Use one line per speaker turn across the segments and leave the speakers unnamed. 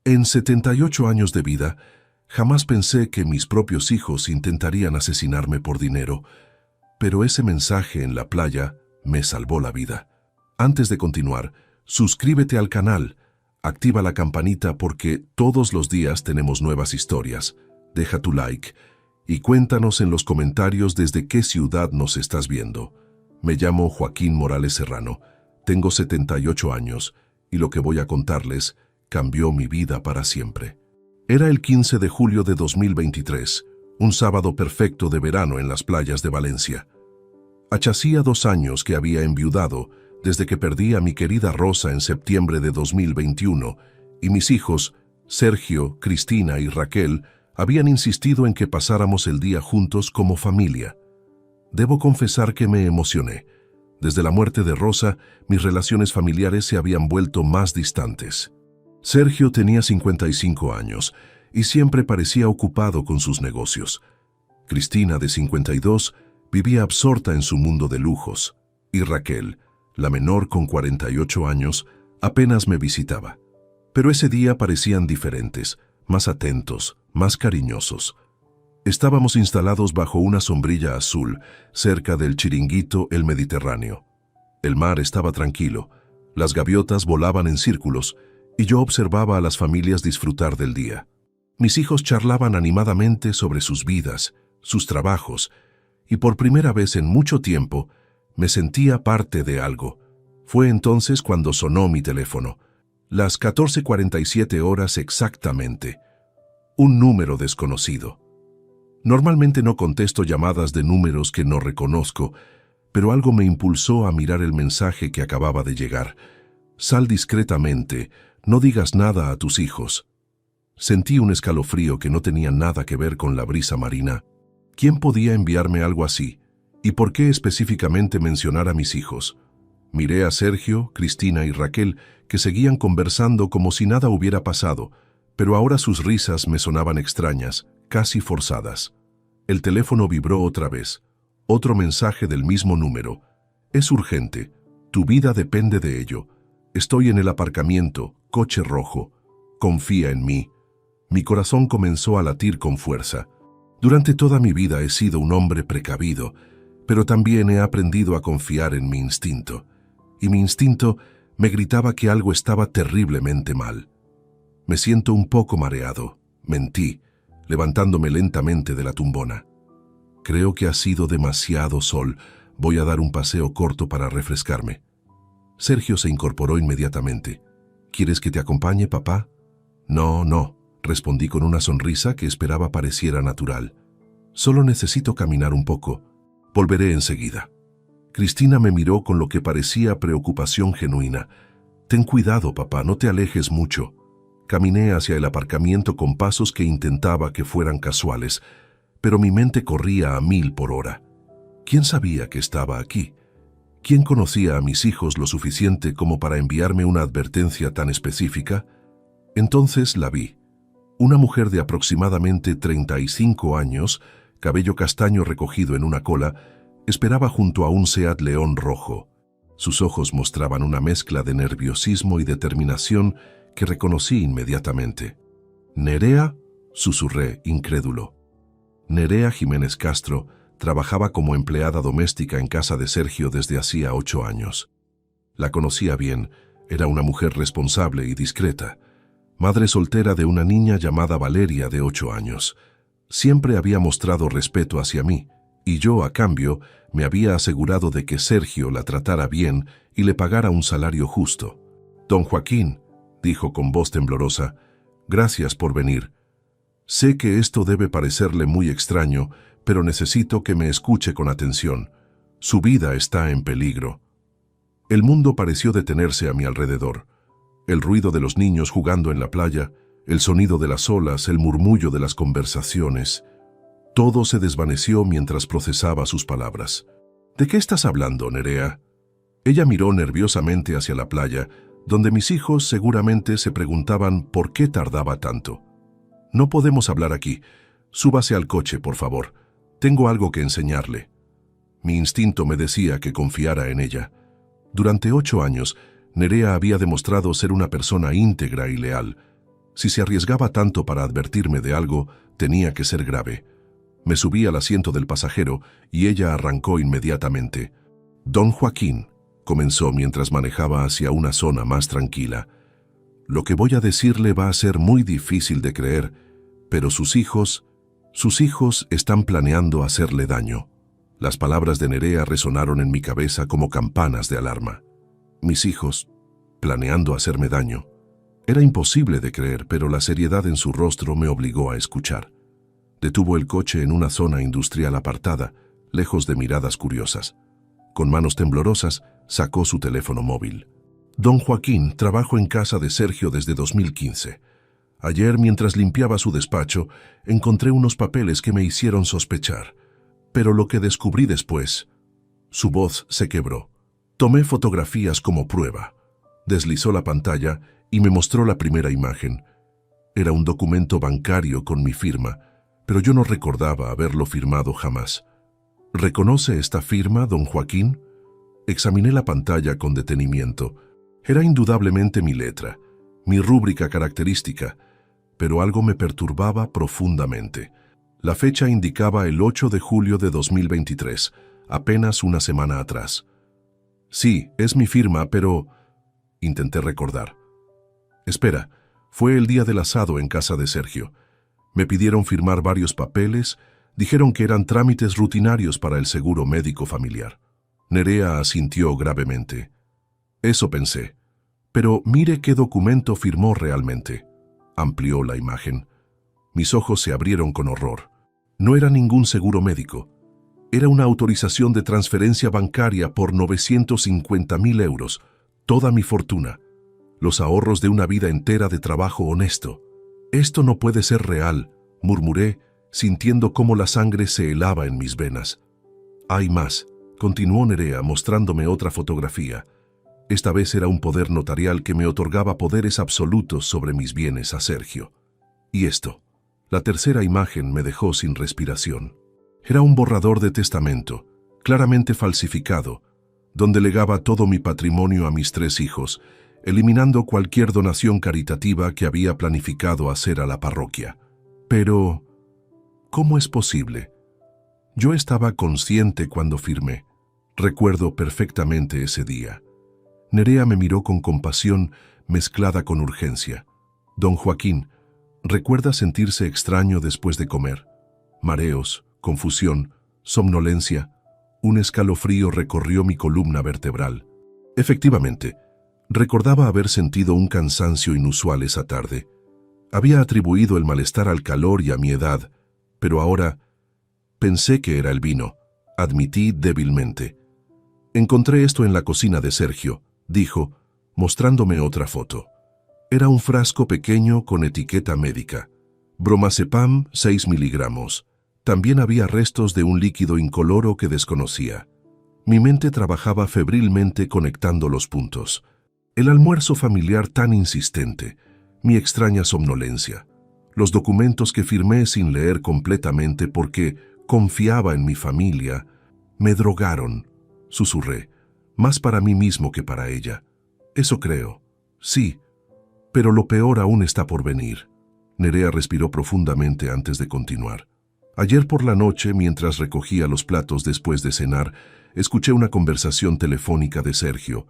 En 78 años de vida, jamás pensé que mis propios hijos intentarían asesinarme por dinero, pero ese mensaje en la playa me salvó la vida. Antes de continuar, suscríbete al canal, activa la campanita porque todos los días tenemos nuevas historias. Deja tu like y cuéntanos en los comentarios desde qué ciudad nos estás viendo. Me llamo Joaquín Morales Serrano, tengo 78 años y lo que voy a contarles cambió mi vida para siempre. Era el 15 de julio de 2023, un sábado perfecto de verano en las playas de Valencia. Hacía 2 años que había enviudado desde que perdí a mi querida Rosa en septiembre de 2021 y mis hijos, Sergio, Cristina y Raquel, habían insistido en que pasáramos el día juntos como familia. Debo confesar que me emocioné. Desde la muerte de Rosa, mis relaciones familiares se habían vuelto más distantes. Sergio tenía 55 años y siempre parecía ocupado con sus negocios. Cristina, de 52, vivía absorta en su mundo de lujos. Y Raquel, la menor con 48 años, apenas me visitaba. Pero ese día parecían diferentes, más atentos, más cariñosos. Estábamos instalados bajo una sombrilla azul, cerca del chiringuito El Mediterráneo. El mar estaba tranquilo, las gaviotas volaban en círculos, y yo observaba a las familias disfrutar del día. Mis hijos charlaban animadamente sobre sus vidas, sus trabajos, y por primera vez en mucho tiempo me sentía parte de algo. Fue entonces cuando sonó mi teléfono. Las 14:47 horas exactamente. Un número desconocido. Normalmente no contesto llamadas de números que no reconozco, pero algo me impulsó a mirar el mensaje que acababa de llegar. Sal discretamente, no digas nada a tus hijos. Sentí un escalofrío que no tenía nada que ver con la brisa marina. ¿Quién podía enviarme algo así? ¿Y por qué específicamente mencionar a mis hijos? Miré a Sergio, Cristina y Raquel, que seguían conversando como si nada hubiera pasado, pero ahora sus risas me sonaban extrañas, casi forzadas. El teléfono vibró otra vez. Otro mensaje del mismo número. Es urgente. Tu vida depende de ello. Estoy en el aparcamiento, coche rojo. Confía en mí. Mi corazón comenzó a latir con fuerza. Durante toda mi vida he sido un hombre precavido, pero también he aprendido a confiar en mi instinto. Y mi instinto me gritaba que algo estaba terriblemente mal. Me siento un poco mareado, mentí, levantándome lentamente de la tumbona. Creo que ha sido demasiado sol. Voy a dar un paseo corto para refrescarme. Sergio se incorporó inmediatamente. ¿Quieres que te acompañe, papá? No, respondí con una sonrisa que esperaba pareciera natural. Solo necesito caminar un poco. Volveré enseguida. Cristina me miró con lo que parecía preocupación genuina. Ten cuidado, papá, no te alejes mucho. Caminé hacia el aparcamiento con pasos que intentaba que fueran casuales, pero mi mente corría a 1000 por hora. ¿Quién sabía que estaba aquí? ¿Quién conocía a mis hijos lo suficiente como para enviarme una advertencia tan específica? Entonces la vi. Una mujer de aproximadamente 35 años, cabello castaño recogido en una cola, esperaba junto a un Seat León rojo. Sus ojos mostraban una mezcla de nerviosismo y determinación que reconocí inmediatamente. «¿Nerea?», susurré, incrédulo. Nerea Jiménez Castro trabajaba como empleada doméstica en casa de Sergio desde hacía 8 años. La conocía bien, era una mujer responsable y discreta, madre soltera de una niña llamada Valeria de 8 años. Siempre había mostrado respeto hacia mí, y yo, a cambio, me había asegurado de que Sergio la tratara bien y le pagara un salario justo. «Don Joaquín», dijo con voz temblorosa, «gracias por venir. Sé que esto debe parecerle muy extraño, pero necesito que me escuche con atención. Su vida está en peligro». El mundo pareció detenerse a mi alrededor. El ruido de los niños jugando en la playa, el sonido de las olas, el murmullo de las conversaciones. Todo se desvaneció mientras procesaba sus palabras. «¿De qué estás hablando, Nerea?». Ella miró nerviosamente hacia la playa, donde mis hijos seguramente se preguntaban por qué tardaba tanto. «No podemos hablar aquí. Súbase al coche, por favor. Tengo algo que enseñarle». Mi instinto me decía que confiara en ella. Durante 8 años, Nerea había demostrado ser una persona íntegra y leal. Si se arriesgaba tanto para advertirme de algo, tenía que ser grave. Me subí al asiento del pasajero y ella arrancó inmediatamente. «Don Joaquín», comenzó mientras manejaba hacia una zona más tranquila. «Lo que voy a decirle va a ser muy difícil de creer, pero sus hijos están planeando hacerle daño». Las palabras de Nerea resonaron en mi cabeza como campanas de alarma. Mis hijos, planeando hacerme daño. Era imposible de creer, pero la seriedad en su rostro me obligó a escuchar. Detuvo el coche en una zona industrial apartada, lejos de miradas curiosas. Con manos temblorosas, sacó su teléfono móvil. «Don Joaquín, trabajo en casa de Sergio desde 2015. Ayer, mientras limpiaba su despacho, encontré unos papeles que me hicieron sospechar. Pero lo que descubrí después...» Su voz se quebró. Tomé fotografías como prueba. Deslizó la pantalla y me mostró la primera imagen. Era un documento bancario con mi firma, pero yo no recordaba haberlo firmado jamás. «¿Reconoce esta firma, don Joaquín?» Examiné la pantalla con detenimiento. Era indudablemente mi letra, mi rúbrica característica, pero algo me perturbaba profundamente. La fecha indicaba el 8 de julio de 2023, apenas una semana atrás. «Sí, es mi firma, pero...» Intenté recordar. «Espera, fue el día del asado en casa de Sergio. Me pidieron firmar varios papeles, dijeron que eran trámites rutinarios para el seguro médico familiar». Nerea asintió gravemente. «Eso pensé. Pero mire qué documento firmó realmente». Amplió la imagen. Mis ojos se abrieron con horror. No era ningún seguro médico. Era una autorización de transferencia bancaria por 950.000 euros, toda mi fortuna, los ahorros de una vida entera de trabajo honesto. «Esto no puede ser real», murmuré, sintiendo cómo la sangre se helaba en mis venas. «Hay más», continuó Nerea mostrándome otra fotografía. Esta vez era un poder notarial que me otorgaba poderes absolutos sobre mis bienes a Sergio. Y esto, la tercera imagen, me dejó sin respiración. Era un borrador de testamento, claramente falsificado, donde legaba todo mi patrimonio a mis 3 hijos, eliminando cualquier donación caritativa que había planificado hacer a la parroquia. Pero, ¿cómo es posible? Yo estaba consciente cuando firmé. Recuerdo perfectamente ese día. Nerea me miró con compasión mezclada con urgencia. «Don Joaquín, ¿recuerda sentirse extraño después de comer? Mareos, confusión, somnolencia». Un escalofrío recorrió mi columna vertebral. Efectivamente, recordaba haber sentido un cansancio inusual esa tarde. Había atribuido el malestar al calor y a mi edad, pero ahora pensé que era el vino, admití débilmente. «Encontré esto en la cocina de Sergio», dijo, mostrándome otra foto. Era un frasco pequeño con etiqueta médica. Bromazepam 6 miligramos. También había restos de un líquido incoloro que desconocía. Mi mente trabajaba febrilmente conectando los puntos. El almuerzo familiar tan insistente, mi extraña somnolencia, los documentos que firmé sin leer completamente porque confiaba en mi familia, me drogaron, susurré, más para mí mismo que para ella. «Eso creo. Sí, pero lo peor aún está por venir». Nerea respiró profundamente antes de continuar. «Ayer por la noche, mientras recogía los platos después de cenar, escuché una conversación telefónica de Sergio.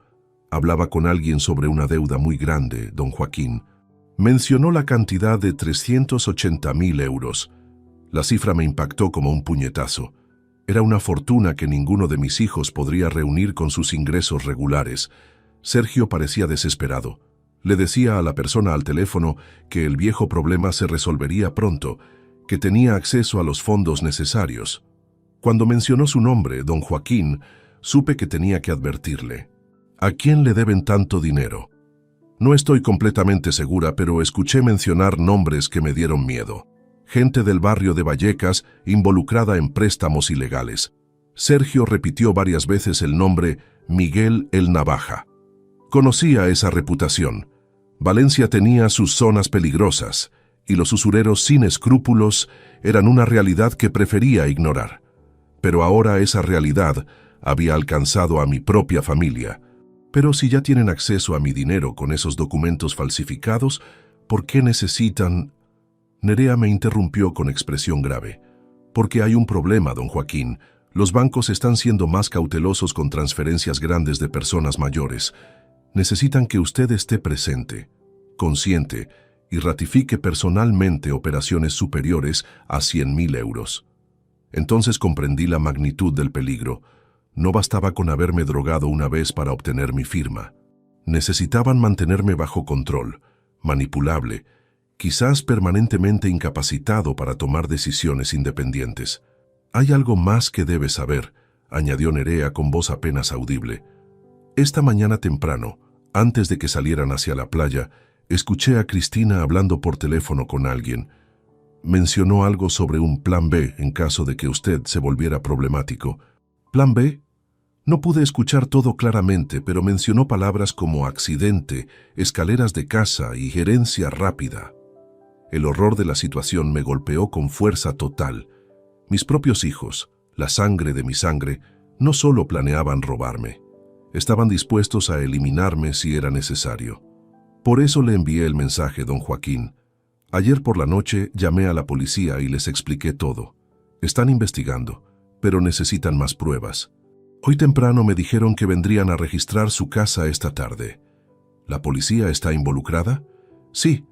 Hablaba con alguien sobre una deuda muy grande, don Joaquín. Mencionó la cantidad de 380.000 euros. La cifra me impactó como un puñetazo. Era una fortuna que ninguno de mis hijos podría reunir con sus ingresos regulares. Sergio parecía desesperado. Le decía a la persona al teléfono que el viejo problema se resolvería pronto, que tenía acceso a los fondos necesarios. Cuando mencionó su nombre, don Joaquín, supe que tenía que advertirle. «¿A quién le deben tanto dinero?» No estoy completamente segura, pero escuché mencionar nombres que me dieron miedo. Gente del barrio de Vallecas involucrada en préstamos ilegales. Sergio repitió varias veces el nombre Miguel el Navaja. Conocía esa reputación. Valencia tenía sus zonas peligrosas, y los usureros sin escrúpulos eran una realidad que prefería ignorar. Pero ahora esa realidad había alcanzado a mi propia familia. Pero si ya tienen acceso a mi dinero con esos documentos falsificados, ¿Por qué necesitan? Nerea me interrumpió con expresión grave. Porque hay un problema, don Joaquín. Los bancos están siendo más cautelosos con transferencias grandes de personas mayores. Necesitan que usted esté presente, consciente, y ratifique personalmente operaciones superiores a 100.000 euros. Entonces comprendí la magnitud del peligro. No bastaba con haberme drogado una vez para obtener mi firma. Necesitaban mantenerme bajo control, manipulable, quizás permanentemente incapacitado para tomar decisiones independientes. «Hay algo más que debes saber», añadió Nerea con voz apenas audible. «Esta mañana temprano, antes de que salieran hacia la playa, escuché a Cristina hablando por teléfono con alguien. Mencionó algo sobre un plan B en caso de que usted se volviera problemático». «¿Plan B?» No pude escuchar todo claramente, pero mencionó palabras como accidente, escaleras de casa y gerencia rápida. El horror de la situación me golpeó con fuerza total. Mis propios hijos, la sangre de mi sangre, no solo planeaban robarme. Estaban dispuestos a eliminarme si era necesario. Por eso le envié el mensaje, don Joaquín. Ayer por la noche llamé a la policía y les expliqué todo. Están investigando, pero necesitan más pruebas. Hoy temprano me dijeron que vendrían a registrar su casa esta tarde. ¿La policía está involucrada? Sí.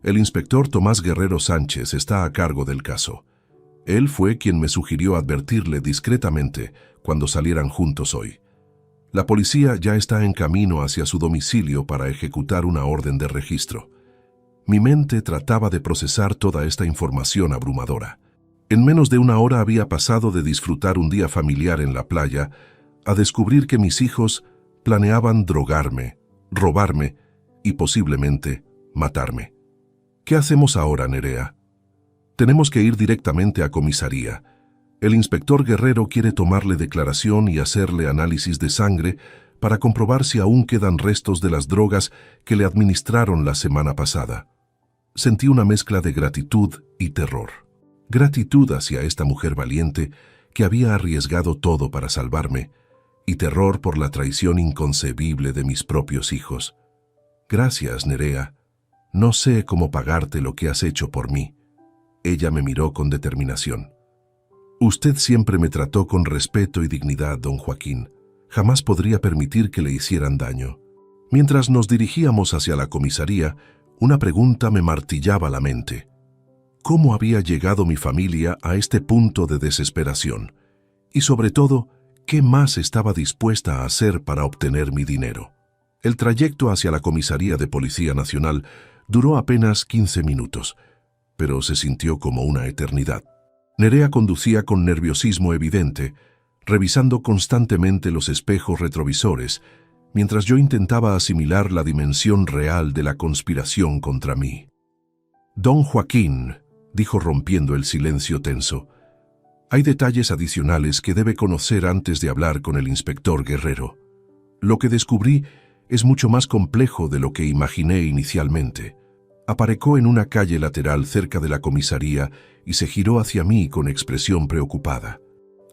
El inspector Tomás Guerrero Sánchez está a cargo del caso. Él fue quien me sugirió advertirle discretamente cuando salieran juntos hoy. La policía ya está en camino hacia su domicilio para ejecutar una orden de registro. Mi mente trataba de procesar toda esta información abrumadora. En menos de una hora había pasado de disfrutar un día familiar en la playa a descubrir que mis hijos planeaban drogarme, robarme y posiblemente matarme. ¿Qué hacemos ahora, Nerea? Tenemos que ir directamente a comisaría. El inspector Guerrero quiere tomarle declaración y hacerle análisis de sangre para comprobar si aún quedan restos de las drogas que le administraron la semana pasada. Sentí una mezcla de gratitud y terror. Gratitud hacia esta mujer valiente que había arriesgado todo para salvarme, y terror por la traición inconcebible de mis propios hijos. Gracias, Nerea. No sé cómo pagarte lo que has hecho por mí. Ella me miró con determinación. Usted siempre me trató con respeto y dignidad, don Joaquín. Jamás podría permitir que le hicieran daño. Mientras nos dirigíamos hacia la comisaría, una pregunta me martillaba la mente. ¿Cómo había llegado mi familia a este punto de desesperación? Y sobre todo, ¿qué más estaba dispuesta a hacer para obtener mi dinero? El trayecto hacia la comisaría de Policía Nacional duró apenas 15 minutos, pero se sintió como una eternidad. Nerea conducía con nerviosismo evidente, revisando constantemente los espejos retrovisores, mientras yo intentaba asimilar la dimensión real de la conspiración contra mí. «Don Joaquín», dijo rompiendo el silencio tenso, «hay detalles adicionales que debe conocer antes de hablar con el inspector Guerrero. Lo que descubrí es mucho más complejo de lo que imaginé inicialmente». Aparcó en una calle lateral cerca de la comisaría y se giró hacia mí con expresión preocupada.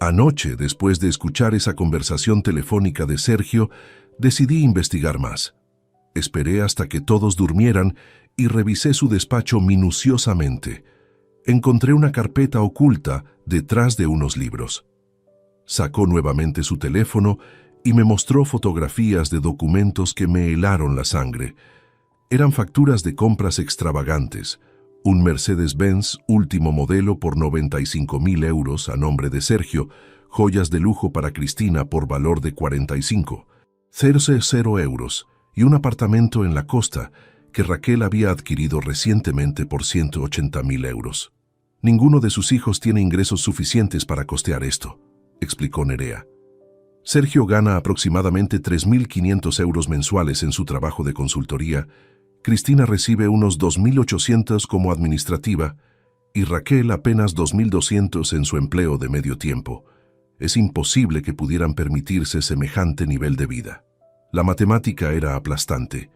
Anoche, después de escuchar esa conversación telefónica de Sergio, decidí investigar más. Esperé hasta que todos durmieran y revisé su despacho minuciosamente. Encontré una carpeta oculta detrás de unos libros. Sacó nuevamente su teléfono y me mostró fotografías de documentos que me helaron la sangre. Eran facturas de compras extravagantes, un Mercedes-Benz último modelo por 95.000 euros a nombre de Sergio, joyas de lujo para Cristina por valor de 45.000 euros y un apartamento en la costa que Raquel había adquirido recientemente por 180.000 euros. Ninguno de sus hijos tiene ingresos suficientes para costear esto, explicó Nerea. Sergio gana aproximadamente 3.500 euros mensuales en su trabajo de consultoría, Cristina recibe unos 2.800 como administrativa y Raquel apenas 2.200 en su empleo de medio tiempo. Es imposible que pudieran permitirse semejante nivel de vida. La matemática era aplastante.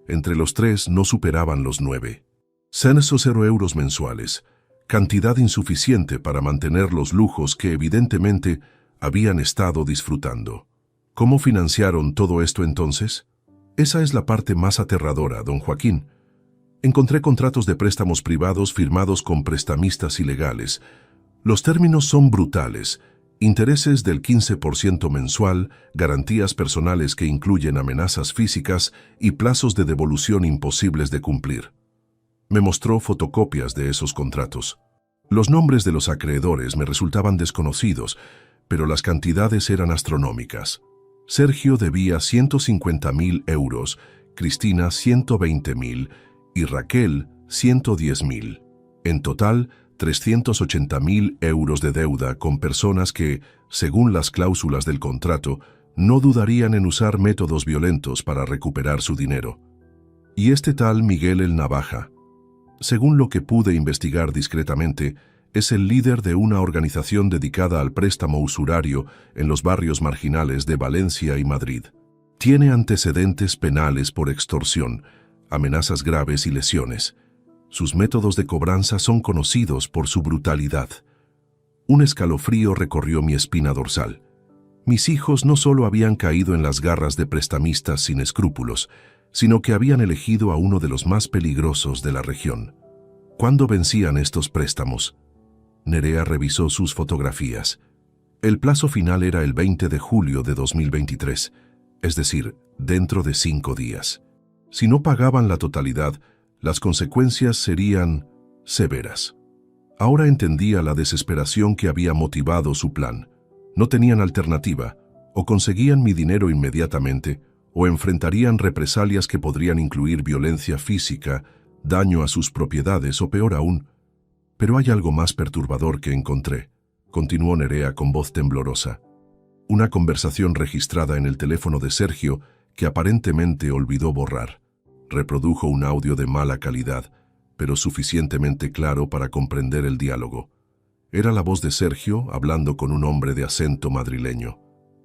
Entre los tres no superaban los 9. 0 euros mensuales, cantidad insuficiente para mantener los lujos que evidentemente habían estado disfrutando. ¿Cómo financiaron todo esto entonces? Esa es la parte más aterradora, don Joaquín. Encontré contratos de préstamos privados firmados con prestamistas ilegales. Los términos son brutales. Intereses del 15% mensual, garantías personales que incluyen amenazas físicas y plazos de devolución imposibles de cumplir. Me mostró fotocopias de esos contratos. Los nombres de los acreedores me resultaban desconocidos, pero las cantidades eran astronómicas. Sergio debía 150.000 euros, Cristina 120.000 y Raquel 110.000. En total, 380.000 euros de deuda con personas que, según las cláusulas del contrato, no dudarían en usar métodos violentos para recuperar su dinero. Y este tal Miguel el Navaja, según lo que pude investigar discretamente, es el líder de una organización dedicada al préstamo usurario en los barrios marginales de Valencia y Madrid. Tiene antecedentes penales por extorsión, amenazas graves y lesiones. Sus métodos de cobranza son conocidos por su brutalidad. Un escalofrío recorrió mi espina dorsal. Mis hijos no solo habían caído en las garras de prestamistas sin escrúpulos, sino que habían elegido a uno de los más peligrosos de la región. ¿Cuándo vencían estos préstamos? Nerea revisó sus fotografías. El plazo final era el 20 de julio de 2023, es decir, dentro de 5 días. Si no pagaban la totalidad, las consecuencias serían severas. Ahora entendía la desesperación que había motivado su plan. No tenían alternativa, o conseguían mi dinero inmediatamente, o enfrentarían represalias que podrían incluir violencia física, daño a sus propiedades o peor aún. Pero hay algo más perturbador que encontré, continuó Nerea con voz temblorosa. Una conversación registrada en el teléfono de Sergio que aparentemente olvidó borrar. Reprodujo un audio de mala calidad, pero suficientemente claro para comprender el diálogo. Era la voz de Sergio hablando con un hombre de acento madrileño.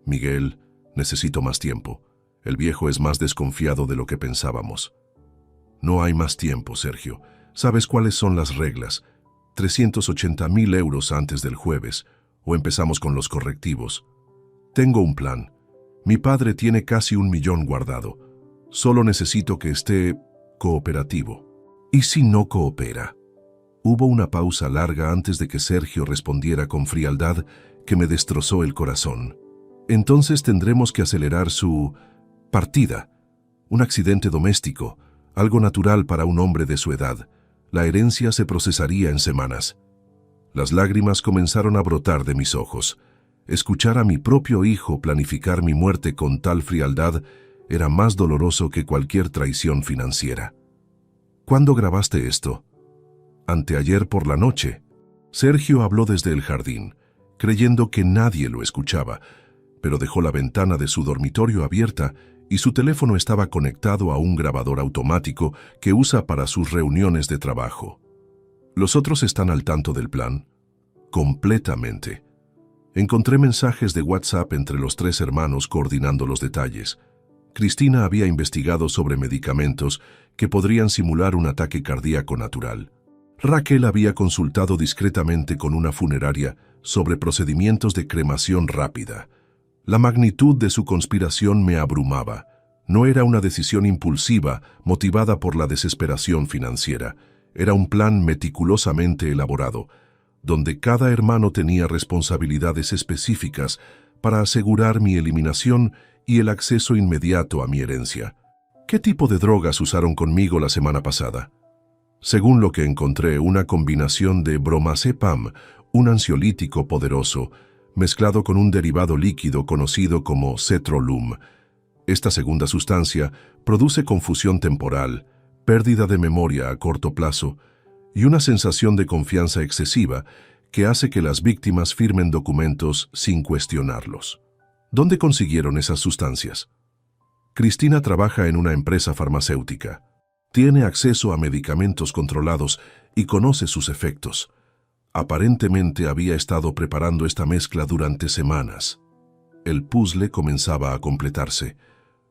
Miguel, necesito más tiempo. El viejo es más desconfiado de lo que pensábamos. No hay más tiempo, Sergio. ¿Sabes cuáles son las reglas? 380.000 euros antes del jueves, o empezamos con los correctivos. Tengo un plan. Mi padre tiene casi 1 millón guardado. Solo necesito que esté cooperativo. ¿Y si no coopera? Hubo una pausa larga antes de que Sergio respondiera con frialdad que me destrozó el corazón. Entonces tendremos que acelerar su partida. Un accidente doméstico, algo natural para un hombre de su edad. La herencia se procesaría en semanas. Las lágrimas comenzaron a brotar de mis ojos. Escuchar a mi propio hijo planificar mi muerte con tal frialdad era más doloroso que cualquier traición financiera. ¿Cuándo grabaste esto? Anteayer por la noche. Sergio habló desde el jardín, creyendo que nadie lo escuchaba, pero dejó la ventana de su dormitorio abierta y su teléfono estaba conectado a un grabador automático que usa para sus reuniones de trabajo. ¿Los otros están al tanto del plan? Completamente. Encontré mensajes de WhatsApp entre los 3 hermanos coordinando los detalles. Cristina había investigado sobre medicamentos que podrían simular un ataque cardíaco natural. Raquel había consultado discretamente con una funeraria sobre procedimientos de cremación rápida. La magnitud de su conspiración me abrumaba. No era una decisión impulsiva, motivada por la desesperación financiera. Era un plan meticulosamente elaborado, donde cada hermano tenía responsabilidades específicas para asegurar mi eliminación y el acceso inmediato a mi herencia. ¿Qué tipo de drogas usaron conmigo la semana pasada? Según lo que encontré, una combinación de bromazepam, un ansiolítico poderoso, mezclado con un derivado líquido conocido como cetrolum. Esta segunda sustancia produce confusión temporal, pérdida de memoria a corto plazo y una sensación de confianza excesiva que hace que las víctimas firmen documentos sin cuestionarlos. ¿Dónde consiguieron esas sustancias? Cristina trabaja en una empresa farmacéutica. Tiene acceso a medicamentos controlados y conoce sus efectos. Aparentemente había estado preparando esta mezcla durante semanas. El puzzle comenzaba a completarse.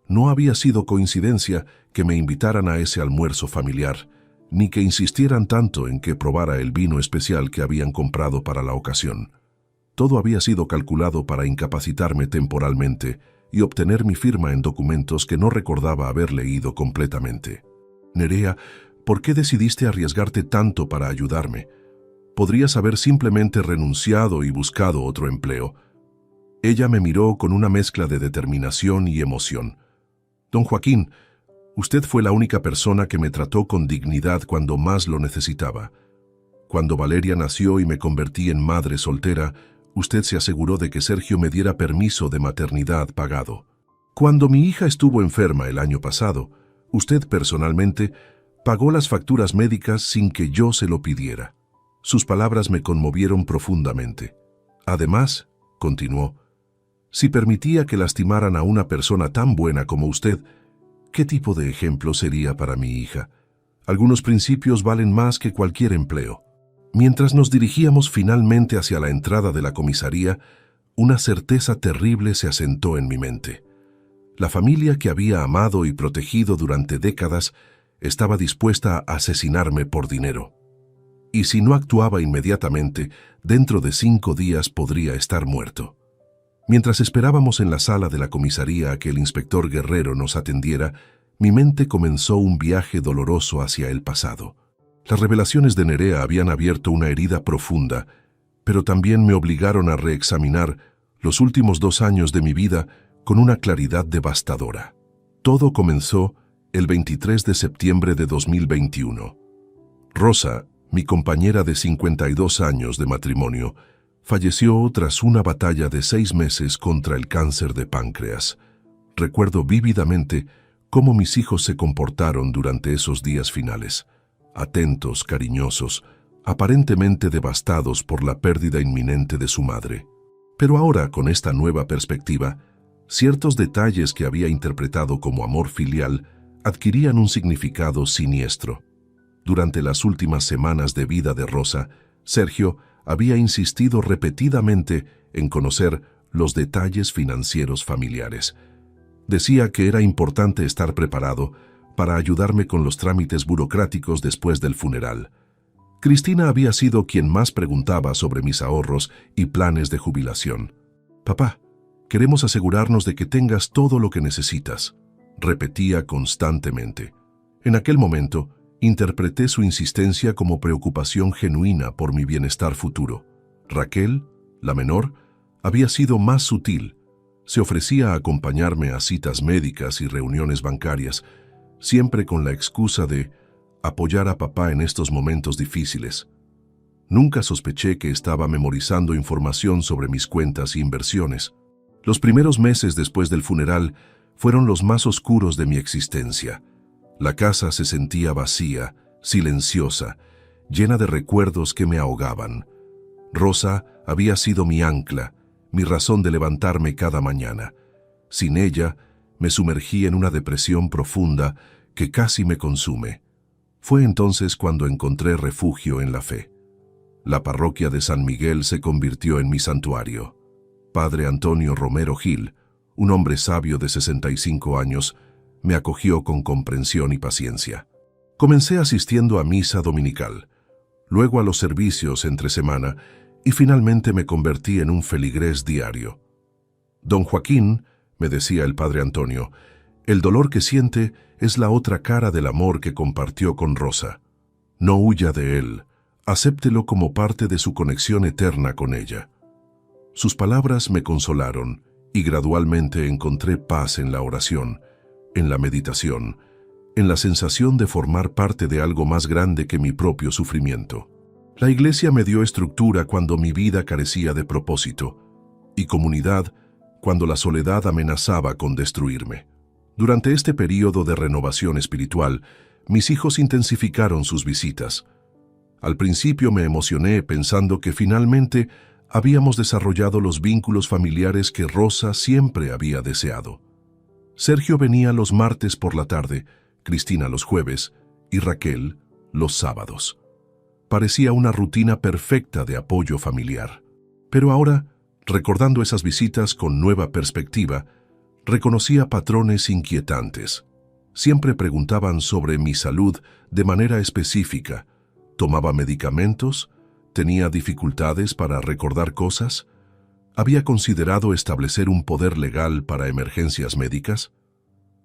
No había sido coincidencia que me invitaran a ese almuerzo familiar, ni que insistieran tanto en que probara el vino especial que habían comprado para la ocasión. Todo había sido calculado para incapacitarme temporalmente y obtener mi firma en documentos que no recordaba haber leído completamente. Nerea, ¿por qué decidiste arriesgarte tanto para ayudarme? Podrías haber simplemente renunciado y buscado otro empleo. Ella me miró con una mezcla de determinación y emoción. Don Joaquín, usted fue la única persona que me trató con dignidad cuando más lo necesitaba. Cuando Valeria nació y me convertí en madre soltera, usted se aseguró de que Sergio me diera permiso de maternidad pagado. Cuando mi hija estuvo enferma el año pasado, usted personalmente pagó las facturas médicas sin que yo se lo pidiera. Sus palabras me conmovieron profundamente. Además, continuó, si permitía que lastimaran a una persona tan buena como usted, ¿qué tipo de ejemplo sería para mi hija? Algunos principios valen más que cualquier empleo. Mientras nos dirigíamos finalmente hacia la entrada de la comisaría, una certeza terrible se asentó en mi mente. La familia que había amado y protegido durante décadas estaba dispuesta a asesinarme por dinero. Y si no actuaba inmediatamente, dentro de 5 días podría estar muerto. Mientras esperábamos en la sala de la comisaría a que el inspector Guerrero nos atendiera, mi mente comenzó un viaje doloroso hacia el pasado. Las revelaciones de Nerea habían abierto una herida profunda, pero también me obligaron a reexaminar los últimos 2 años de mi vida con una claridad devastadora. Todo comenzó el 23 de septiembre de 2021. Rosa, mi compañera de 52 años de matrimonio, falleció tras una batalla de 6 meses contra el cáncer de páncreas. Recuerdo vívidamente cómo mis hijos se comportaron durante esos días finales. Atentos, cariñosos, aparentemente devastados por la pérdida inminente de su madre. Pero ahora, con esta nueva perspectiva, ciertos detalles que había interpretado como amor filial adquirían un significado siniestro. Durante las últimas semanas de vida de Rosa, Sergio había insistido repetidamente en conocer los detalles financieros familiares. Decía que era importante estar preparado para ayudarme con los trámites burocráticos después del funeral. Cristina había sido quien más preguntaba sobre mis ahorros y planes de jubilación. «Papá, queremos asegurarnos de que tengas todo lo que necesitas», repetía constantemente. En aquel momento, interpreté su insistencia como preocupación genuina por mi bienestar futuro. Raquel, la menor, había sido más sutil. Se ofrecía a acompañarme a citas médicas y reuniones bancarias, siempre con la excusa de apoyar a papá en estos momentos difíciles. Nunca sospeché que estaba memorizando información sobre mis cuentas e inversiones. Los primeros meses después del funeral fueron los más oscuros de mi existencia. La casa se sentía vacía, silenciosa, llena de recuerdos que me ahogaban. Rosa había sido mi ancla, mi razón de levantarme cada mañana. Sin ella, me sumergí en una depresión profunda que casi me consume. Fue entonces cuando encontré refugio en la fe. La parroquia de San Miguel se convirtió en mi santuario. Padre Antonio Romero Gil, un hombre sabio de 65 años, me acogió con comprensión y paciencia. Comencé asistiendo a misa dominical, luego a los servicios entre semana y finalmente me convertí en un feligrés diario. «Don Joaquín», me decía el Padre Antonio, «el dolor que siente es la otra cara del amor que compartió con Rosa. No huya de él, acéptelo como parte de su conexión eterna con ella». Sus palabras me consolaron y gradualmente encontré paz en la oración, en la meditación, en la sensación de formar parte de algo más grande que mi propio sufrimiento. La iglesia me dio estructura cuando mi vida carecía de propósito y comunidad cuando la soledad amenazaba con destruirme. Durante este período de renovación espiritual, mis hijos intensificaron sus visitas. Al principio me emocioné pensando que finalmente habíamos desarrollado los vínculos familiares que Rosa siempre había deseado. Sergio venía los martes por la tarde, Cristina los jueves y Raquel los sábados. Parecía una rutina perfecta de apoyo familiar. Pero ahora, recordando esas visitas con nueva perspectiva, reconocía patrones inquietantes. Siempre preguntaban sobre mi salud de manera específica. ¿Tomaba medicamentos? ¿Tenía dificultades para recordar cosas? ¿Había considerado establecer un poder legal para emergencias médicas?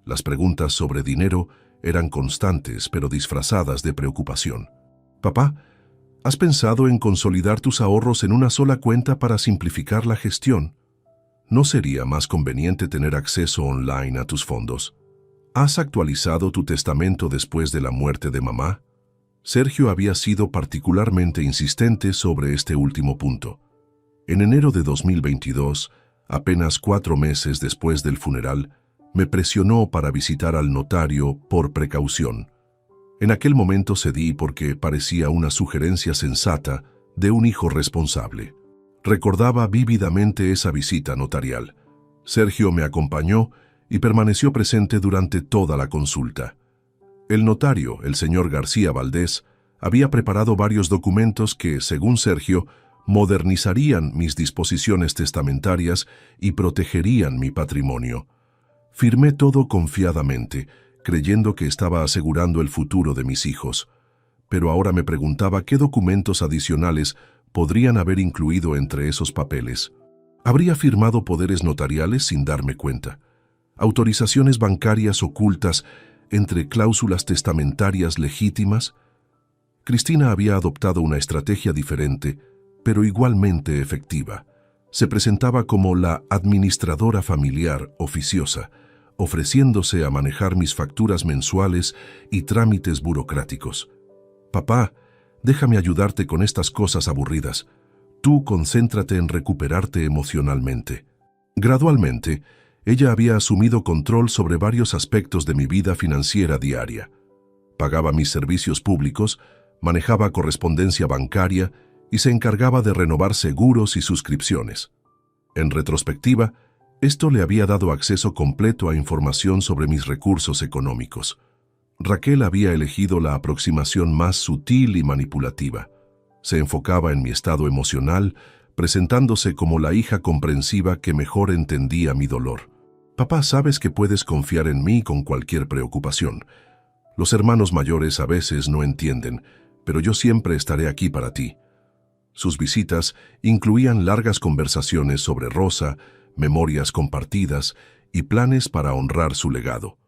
Las preguntas sobre dinero eran constantes pero disfrazadas de preocupación. Papá, ¿has pensado en consolidar tus ahorros en una sola cuenta para simplificar la gestión? ¿No sería más conveniente tener acceso online a tus fondos? ¿Has actualizado tu testamento después de la muerte de mamá? Sergio había sido particularmente insistente sobre este último punto. En enero de 2022, apenas 4 meses después del funeral, me presionó para visitar al notario por precaución. En aquel momento cedí porque parecía una sugerencia sensata de un hijo responsable. Recordaba vívidamente esa visita notarial. Sergio me acompañó y permaneció presente durante toda la consulta. El notario, el señor García Valdés, había preparado varios documentos que, según Sergio, modernizarían mis disposiciones testamentarias y protegerían mi patrimonio. Firmé todo confiadamente, creyendo que estaba asegurando el futuro de mis hijos. Pero ahora me preguntaba qué documentos adicionales podrían haber incluido entre esos papeles. ¿Habría firmado poderes notariales sin darme cuenta? ¿Autorizaciones bancarias ocultas entre cláusulas testamentarias legítimas? Cristina había adoptado una estrategia diferente, pero igualmente efectiva. Se presentaba como la administradora familiar oficiosa, ofreciéndose a manejar mis facturas mensuales y trámites burocráticos. Papá, déjame ayudarte con estas cosas aburridas. Tú concéntrate en recuperarte emocionalmente. Gradualmente, ella había asumido control sobre varios aspectos de mi vida financiera diaria. Pagaba mis servicios públicos, manejaba correspondencia bancaria y se encargaba de renovar seguros y suscripciones. En retrospectiva, esto le había dado acceso completo a información sobre mis recursos económicos. Raquel había elegido la aproximación más sutil y manipulativa. Se enfocaba en mi estado emocional, presentándose como la hija comprensiva que mejor entendía mi dolor. Papá, sabes que puedes confiar en mí con cualquier preocupación. Los hermanos mayores a veces no entienden, pero yo siempre estaré aquí para ti. Sus visitas incluían largas conversaciones sobre Rosa, memorias compartidas y planes para honrar su legado.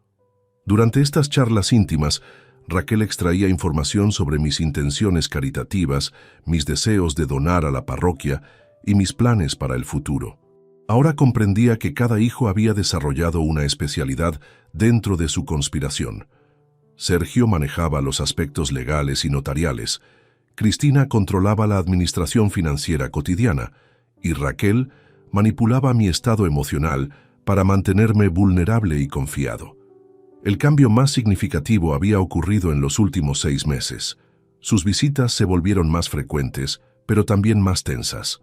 Durante estas charlas íntimas, Raquel extraía información sobre mis intenciones caritativas, mis deseos de donar a la parroquia y mis planes para el futuro. Ahora comprendía que cada hijo había desarrollado una especialidad dentro de su conspiración. Sergio manejaba los aspectos legales y notariales, Cristina controlaba la administración financiera cotidiana y Raquel manipulaba mi estado emocional para mantenerme vulnerable y confiado. El cambio más significativo había ocurrido en los últimos 6 meses. Sus visitas se volvieron más frecuentes, pero también más tensas.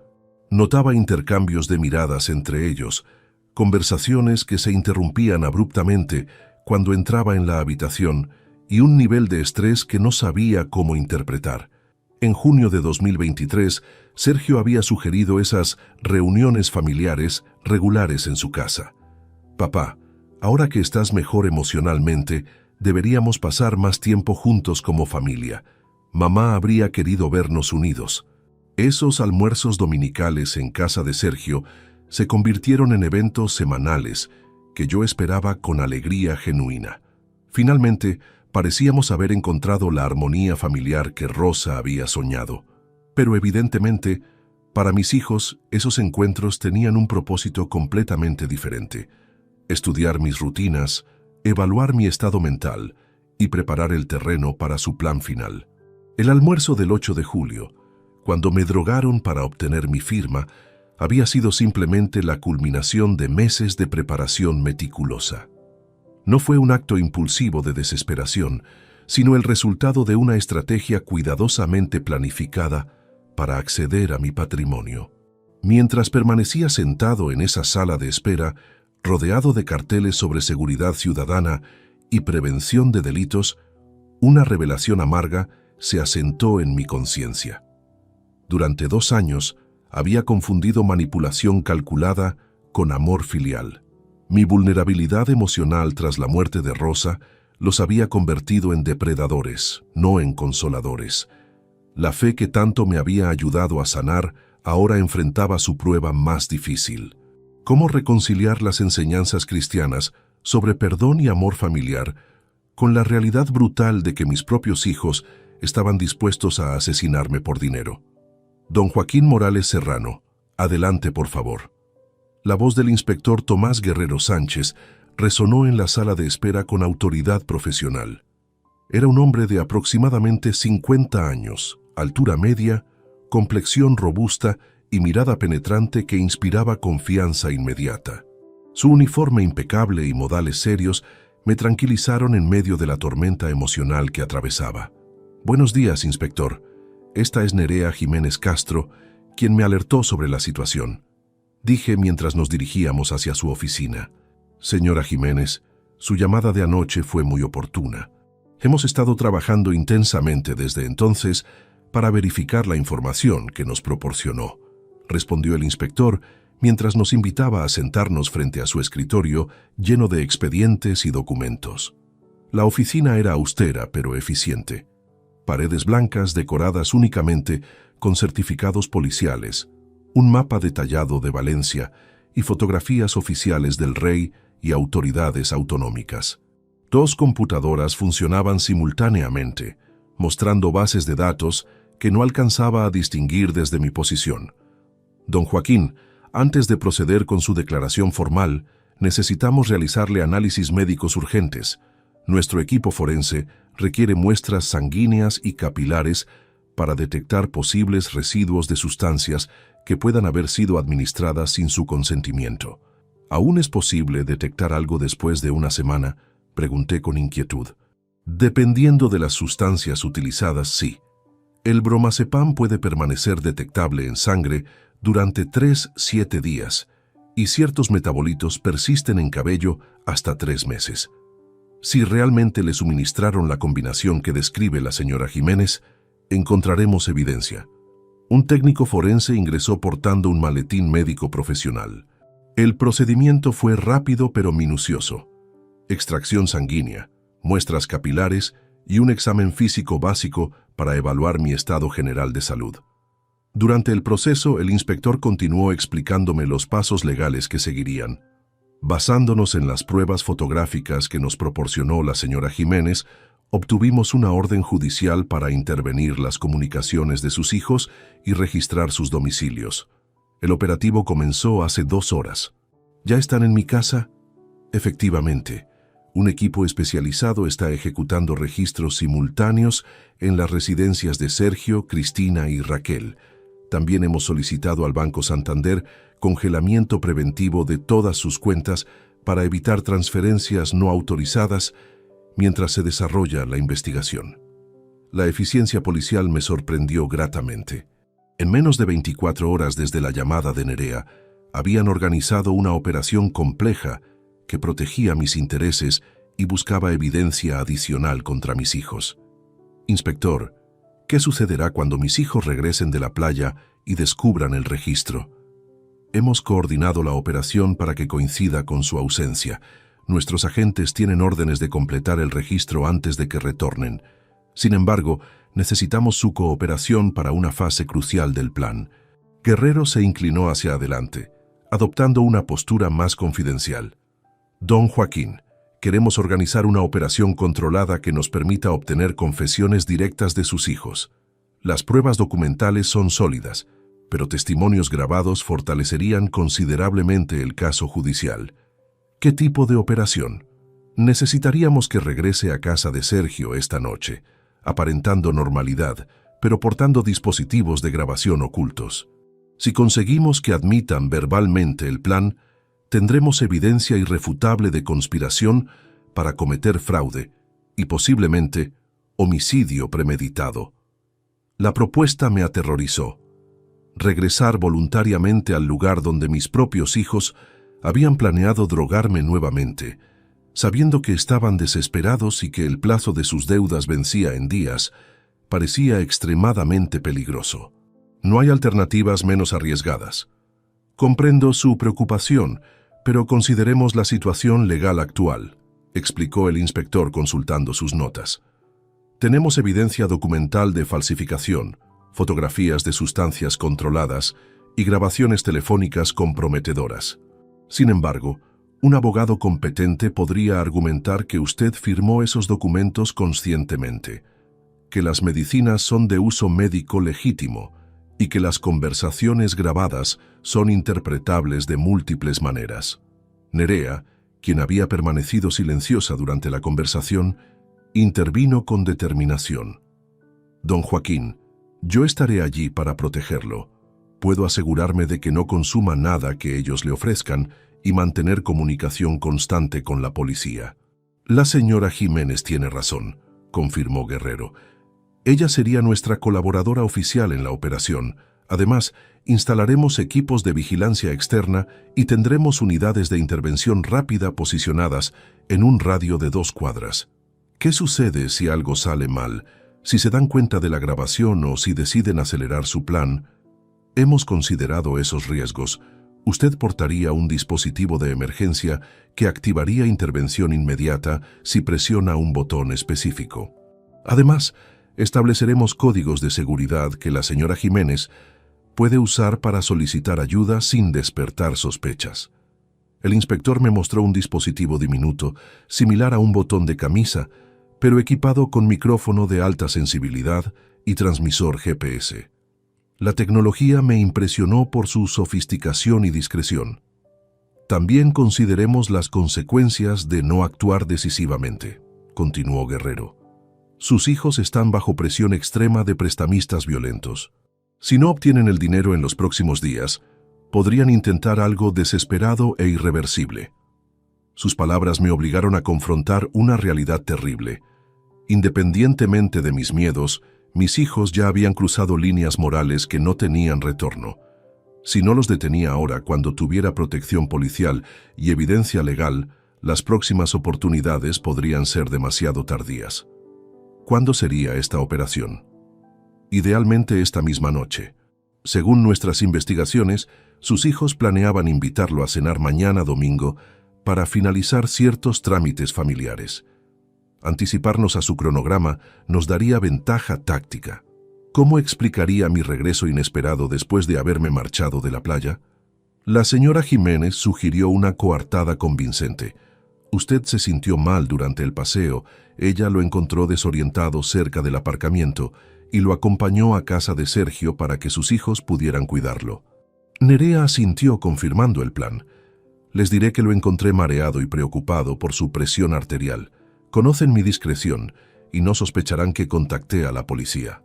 Notaba intercambios de miradas entre ellos, conversaciones que se interrumpían abruptamente cuando entraba en la habitación y un nivel de estrés que no sabía cómo interpretar. En junio de 2023, Sergio había sugerido esas reuniones familiares regulares en su casa. Papá, ahora que estás mejor emocionalmente, deberíamos pasar más tiempo juntos como familia. Mamá habría querido vernos unidos. Esos almuerzos dominicales en casa de Sergio se convirtieron en eventos semanales que yo esperaba con alegría genuina. Finalmente, parecíamos haber encontrado la armonía familiar que Rosa había soñado. Pero evidentemente, para mis hijos, esos encuentros tenían un propósito completamente diferente: estudiar mis rutinas, evaluar mi estado mental y preparar el terreno para su plan final. El almuerzo del 8 de julio, cuando me drogaron para obtener mi firma, había sido simplemente la culminación de meses de preparación meticulosa. No fue un acto impulsivo de desesperación, sino el resultado de una estrategia cuidadosamente planificada para acceder a mi patrimonio. Mientras permanecía sentado en esa sala de espera, rodeado de carteles sobre seguridad ciudadana y prevención de delitos, una revelación amarga se asentó en mi conciencia. Durante 2 años había confundido manipulación calculada con amor filial. Mi vulnerabilidad emocional tras la muerte de Rosa los había convertido en depredadores, no en consoladores. La fe que tanto me había ayudado a sanar ahora enfrentaba su prueba más difícil. ¿Cómo reconciliar las enseñanzas cristianas sobre perdón y amor familiar con la realidad brutal de que mis propios hijos estaban dispuestos a asesinarme por dinero. Don Joaquín Morales Serrano, adelante por favor. La voz del inspector Tomás Guerrero Sánchez resonó en la sala de espera con autoridad profesional. Era un hombre de aproximadamente 50 años, altura media, complexión robusta y mirada penetrante que inspiraba confianza inmediata. Su uniforme impecable y modales serios me tranquilizaron en medio de la tormenta emocional que atravesaba. Buenos días, inspector. Esta es Nerea Jiménez Castro, quien me alertó sobre la situación. Dije mientras nos dirigíamos hacia su oficina. Señora Jiménez, su llamada de anoche fue muy oportuna. Hemos estado trabajando intensamente desde entonces para verificar la información que nos proporcionó, respondió el inspector mientras nos invitaba a sentarnos frente a su escritorio lleno de expedientes y documentos. La oficina era austera pero eficiente. Paredes blancas decoradas únicamente con certificados policiales, un mapa detallado de Valencia y fotografías oficiales del rey y autoridades autonómicas. 2 computadoras funcionaban simultáneamente, mostrando bases de datos que no alcanzaba a distinguir desde mi posición. Don Joaquín, antes de proceder con su declaración formal, necesitamos realizarle análisis médicos urgentes. Nuestro equipo forense requiere muestras sanguíneas y capilares para detectar posibles residuos de sustancias que puedan haber sido administradas sin su consentimiento. ¿Aún es posible detectar algo después de una semana?, pregunté con inquietud. Dependiendo de las sustancias utilizadas, sí. El bromazepam puede permanecer detectable en sangre durante 3-7 días y ciertos metabolitos persisten en cabello hasta 3 meses. Si realmente le suministraron la combinación que describe la señora Jiménez, encontraremos evidencia. Un técnico forense ingresó portando un maletín médico profesional. El procedimiento fue rápido pero minucioso. Extracción sanguínea, muestras capilares y un examen físico básico para evaluar mi estado general de salud. Durante el proceso, el inspector continuó explicándome los pasos legales que seguirían. Basándonos en las pruebas fotográficas que nos proporcionó la señora Jiménez, obtuvimos una orden judicial para intervenir las comunicaciones de sus hijos y registrar sus domicilios. El operativo comenzó hace 2 horas. ¿Ya están en mi casa? Efectivamente. Un equipo especializado está ejecutando registros simultáneos en las residencias de Sergio, Cristina y Raquel. También hemos solicitado al Banco Santander congelamiento preventivo de todas sus cuentas para evitar transferencias no autorizadas mientras se desarrolla la investigación. La eficiencia policial me sorprendió gratamente. En menos de 24 horas desde la llamada de Nerea, habían organizado una operación compleja que protegía mis intereses y buscaba evidencia adicional contra mis hijos. Inspector, ¿qué sucederá cuando mis hijos regresen de la playa y descubran el registro? Hemos coordinado la operación para que coincida con su ausencia. Nuestros agentes tienen órdenes de completar el registro antes de que retornen. Sin embargo, necesitamos su cooperación para una fase crucial del plan. Guerrero se inclinó hacia adelante, adoptando una postura más confidencial. Don Joaquín, queremos organizar una operación controlada que nos permita obtener confesiones directas de sus hijos. Las pruebas documentales son sólidas, pero testimonios grabados fortalecerían considerablemente el caso judicial. ¿Qué tipo de operación? Necesitaríamos que regrese a casa de Sergio esta noche, aparentando normalidad, pero portando dispositivos de grabación ocultos. Si conseguimos que admitan verbalmente el plan, tendremos evidencia irrefutable de conspiración para cometer fraude y posiblemente homicidio premeditado. La propuesta me aterrorizó. Regresar voluntariamente al lugar donde mis propios hijos habían planeado drogarme nuevamente, sabiendo que estaban desesperados y que el plazo de sus deudas vencía en días, parecía extremadamente peligroso. No hay alternativas menos arriesgadas. Comprendo su preocupación, pero consideremos la situación legal actual, explicó el inspector consultando sus notas. Tenemos evidencia documental de falsificación, fotografías de sustancias controladas y grabaciones telefónicas comprometedoras. Sin embargo, Un abogado competente podría argumentar que usted firmó esos documentos conscientemente, que las medicinas son de uso médico legítimo y que las conversaciones grabadas son interpretables de múltiples maneras. Nerea, quien había permanecido silenciosa durante la conversación, intervino con determinación. Don Joaquín, yo estaré allí para protegerlo. Puedo asegurarme de que no consuma nada que ellos le ofrezcan y mantener comunicación constante con la policía. La señora Jiménez tiene razón, confirmó Guerrero. Ella sería nuestra colaboradora oficial en la operación. Además, instalaremos equipos de vigilancia externa y tendremos unidades de intervención rápida posicionadas en un radio de 2 cuadras. ¿Qué sucede si algo sale mal? Si se dan cuenta de la grabación o si deciden acelerar su plan. Hemos considerado esos riesgos. Usted portaría un dispositivo de emergencia que activaría intervención inmediata si presiona un botón específico. Además, estableceremos códigos de seguridad que la señora Jiménez puede usar para solicitar ayuda sin despertar sospechas. El inspector me mostró un dispositivo diminuto, similar a un botón de camisa, pero equipado con micrófono de alta sensibilidad y transmisor GPS. La tecnología me impresionó por su sofisticación y discreción. También consideremos las consecuencias de no actuar decisivamente, continuó Guerrero. Sus hijos están bajo presión extrema de prestamistas violentos. Si no obtienen el dinero en los próximos días, podrían intentar algo desesperado e irreversible. Sus palabras me obligaron a confrontar una realidad terrible. Independientemente de mis miedos, mis hijos ya habían cruzado líneas morales que no tenían retorno. Si no los detenía ahora, cuando tuviera protección policial y evidencia legal, las próximas oportunidades podrían ser demasiado tardías. ¿Cuándo sería esta operación? Idealmente esta misma noche. Según nuestras investigaciones, sus hijos planeaban invitarlo a cenar mañana domingo para finalizar ciertos trámites familiares. Anticiparnos a su cronograma nos daría ventaja táctica. ¿Cómo explicaría mi regreso inesperado después de haberme marchado de la playa? La señora Jiménez sugirió una coartada convincente. Usted se sintió mal durante el paseo, ella lo encontró desorientado cerca del aparcamiento y lo acompañó a casa de Sergio para que sus hijos pudieran cuidarlo. Nerea asintió confirmando el plan. Les diré que lo encontré mareado y preocupado por su presión arterial. Conocen mi discreción y no sospecharán que contacté a la policía.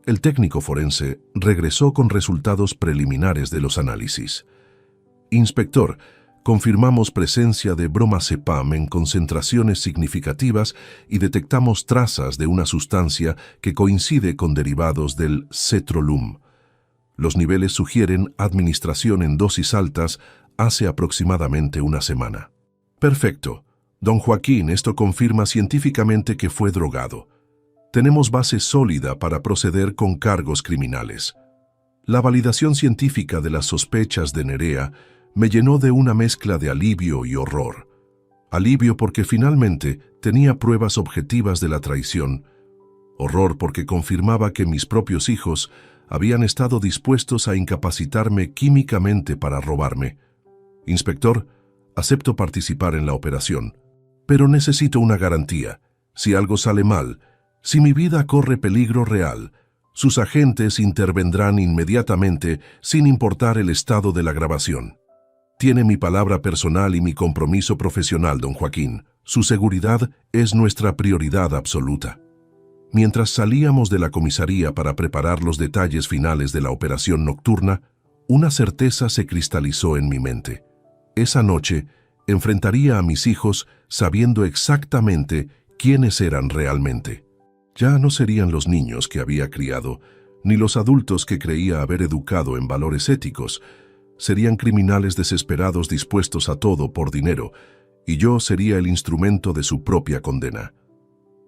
El técnico forense regresó con resultados preliminares de los análisis. Inspector, confirmamos presencia de bromazepam en concentraciones significativas y detectamos trazas de una sustancia que coincide con derivados del cetrolum. Los niveles sugieren administración en dosis altas hace aproximadamente una semana. Perfecto. Don Joaquín, esto confirma científicamente que fue drogado. Tenemos base sólida para proceder con cargos criminales. La validación científica de las sospechas de Nerea me llenó de una mezcla de alivio y horror. Alivio porque finalmente tenía pruebas objetivas de la traición. Horror porque confirmaba que mis propios hijos habían estado dispuestos a incapacitarme químicamente para robarme. Inspector, acepto participar en la operación. Pero necesito una garantía. Si algo sale mal, si mi vida corre peligro real, sus agentes intervendrán inmediatamente sin importar el estado de la grabación. Tiene mi palabra personal y mi compromiso profesional, don Joaquín. Su seguridad es nuestra prioridad absoluta. Mientras salíamos de la comisaría para preparar los detalles finales de la operación nocturna, una certeza se cristalizó en mi mente. Esa noche, enfrentaría a mis hijos sabiendo exactamente quiénes eran realmente. Ya no serían los niños que había criado, ni los adultos que creía haber educado en valores éticos. Serían criminales desesperados dispuestos a todo por dinero, y yo sería el instrumento de su propia condena.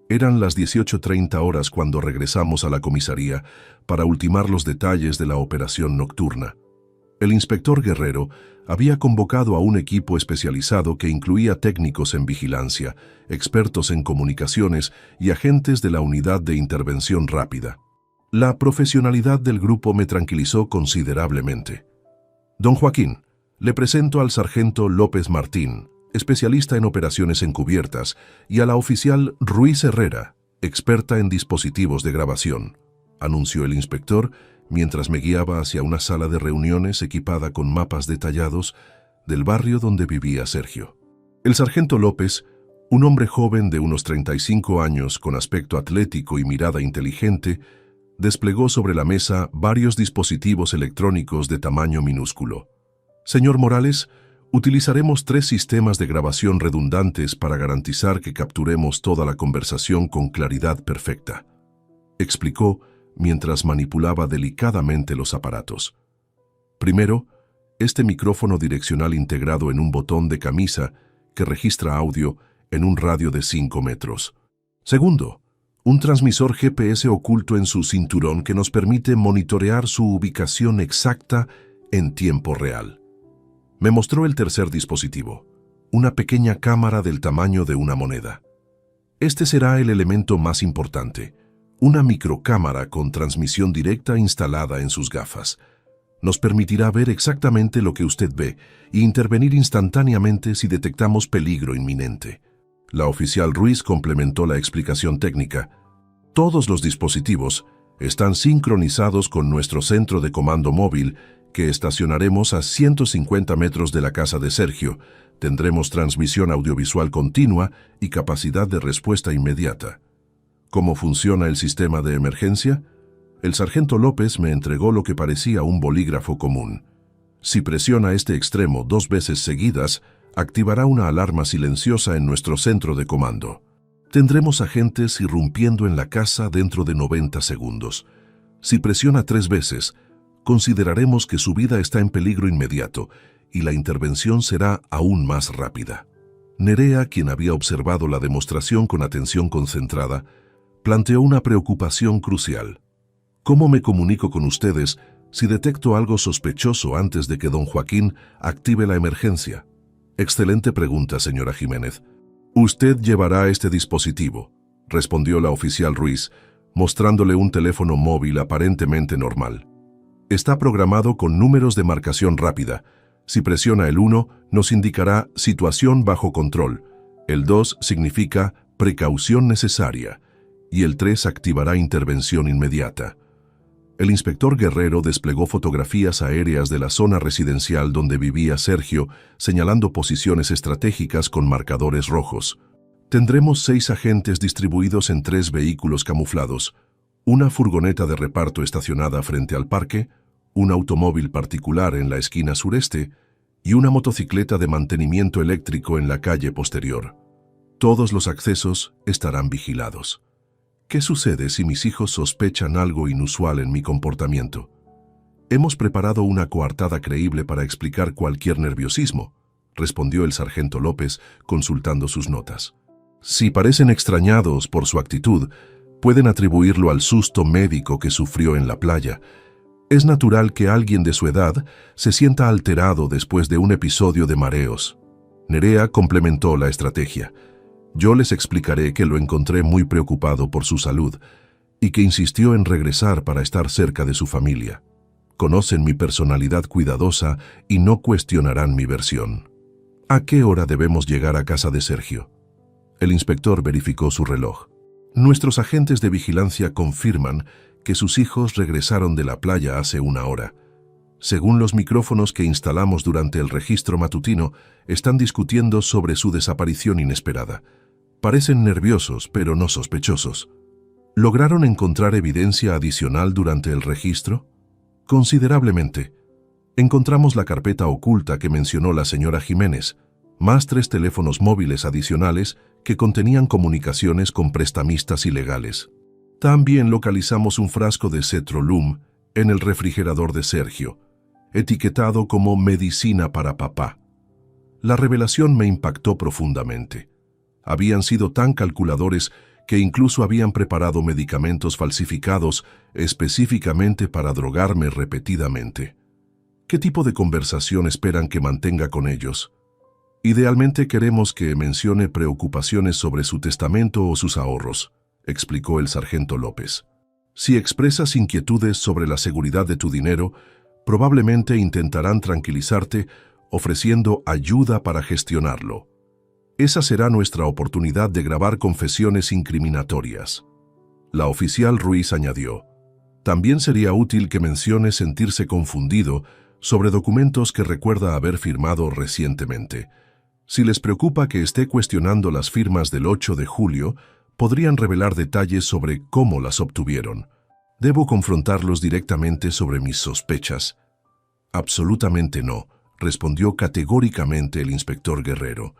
Eran las 18:30 horas cuando regresamos a la comisaría para ultimar los detalles de la operación nocturna. El inspector Guerrero había convocado a un equipo especializado que incluía técnicos en vigilancia, expertos en comunicaciones y agentes de la unidad de intervención rápida. La profesionalidad del grupo me tranquilizó considerablemente. Don Joaquín, le presento al sargento López Martín, especialista en operaciones encubiertas, y a la oficial Ruiz Herrera, experta en dispositivos de grabación, anunció el inspector mientras me guiaba hacia una sala de reuniones equipada con mapas detallados del barrio donde vivía Sergio. El sargento López, un hombre joven de unos 35 años con aspecto atlético y mirada inteligente, desplegó sobre la mesa varios dispositivos electrónicos de tamaño minúsculo. Señor Morales, utilizaremos 3 sistemas de grabación redundantes para garantizar que capturemos toda la conversación con claridad perfecta, explicó mientras manipulaba delicadamente los aparatos. Primero, este micrófono direccional integrado en un botón de camisa que registra audio en un radio de 5 metros. Segundo, un transmisor GPS oculto en su cinturón que nos permite monitorear su ubicación exacta en tiempo real. Me mostró el tercer dispositivo, una pequeña cámara del tamaño de una moneda. Este será el elemento más importante, una microcámara con transmisión directa instalada en sus gafas. Nos permitirá ver exactamente lo que usted ve e intervenir instantáneamente si detectamos peligro inminente. La oficial Ruiz complementó la explicación técnica. Todos los dispositivos están sincronizados con nuestro centro de comando móvil que estacionaremos a 150 metros de la casa de Sergio. Tendremos transmisión audiovisual continua y capacidad de respuesta inmediata. ¿Cómo funciona el sistema de emergencia? El sargento López me entregó lo que parecía un bolígrafo común. Si presiona este extremo 2 veces seguidas, activará una alarma silenciosa en nuestro centro de comando. Tendremos agentes irrumpiendo en la casa dentro de 90 segundos. Si presiona 3 veces, consideraremos que su vida está en peligro inmediato y la intervención será aún más rápida. Nerea, quien había observado la demostración con atención concentrada, planteó una preocupación crucial. ¿Cómo me comunico con ustedes si detecto algo sospechoso antes de que don Joaquín active la emergencia? Excelente pregunta, señora Jiménez. Usted llevará este dispositivo, respondió la oficial Ruiz, mostrándole un teléfono móvil aparentemente normal. Está programado con números de marcación rápida. Si presiona el 1, nos indicará situación bajo control. El 2 significa precaución necesaria. Y el 3 activará intervención inmediata. El inspector Guerrero desplegó fotografías aéreas de la zona residencial donde vivía Sergio, señalando posiciones estratégicas con marcadores rojos. Tendremos 6 agentes distribuidos en 3 vehículos camuflados, una furgoneta de reparto estacionada frente al parque, un automóvil particular en la esquina sureste y una motocicleta de mantenimiento eléctrico en la calle posterior. Todos los accesos estarán vigilados. ¿Qué sucede si mis hijos sospechan algo inusual en mi comportamiento? Hemos preparado una coartada creíble para explicar cualquier nerviosismo, respondió el sargento López, consultando sus notas. Si parecen extrañados por su actitud, pueden atribuirlo al susto médico que sufrió en la playa. Es natural que alguien de su edad se sienta alterado después de un episodio de mareos. Nerea complementó la estrategia. Yo les explicaré que lo encontré muy preocupado por su salud y que insistió en regresar para estar cerca de su familia. Conocen mi personalidad cuidadosa y no cuestionarán mi versión. ¿A qué hora debemos llegar a casa de Sergio? El inspector verificó su reloj. Nuestros agentes de vigilancia confirman que sus hijos regresaron de la playa hace 1 hora. Según los micrófonos que instalamos durante el registro matutino, están discutiendo sobre su desaparición inesperada. Parecen nerviosos, pero no sospechosos. ¿Lograron encontrar evidencia adicional durante el registro? Considerablemente. Encontramos la carpeta oculta que mencionó la señora Jiménez, más 3 teléfonos móviles adicionales que contenían comunicaciones con prestamistas ilegales. También localizamos un frasco de Cetrolum en el refrigerador de Sergio, etiquetado como medicina para papá. La revelación me impactó profundamente. Habían sido tan calculadores que incluso habían preparado medicamentos falsificados específicamente para drogarme repetidamente. ¿Qué tipo de conversación esperan que mantenga con ellos? Idealmente queremos que mencione preocupaciones sobre su testamento o sus ahorros, explicó el sargento López. Si expresas inquietudes sobre la seguridad de tu dinero, probablemente intentarán tranquilizarte ofreciendo ayuda para gestionarlo. Esa será nuestra oportunidad de grabar confesiones incriminatorias. La oficial Ruiz añadió: también sería útil que mencione sentirse confundido sobre documentos que recuerda haber firmado recientemente. Si les preocupa que esté cuestionando las firmas del 8 de julio, podrían revelar detalles sobre cómo las obtuvieron. ¿Debo confrontarlos directamente sobre mis sospechas? Absolutamente no, respondió categóricamente el inspector Guerrero.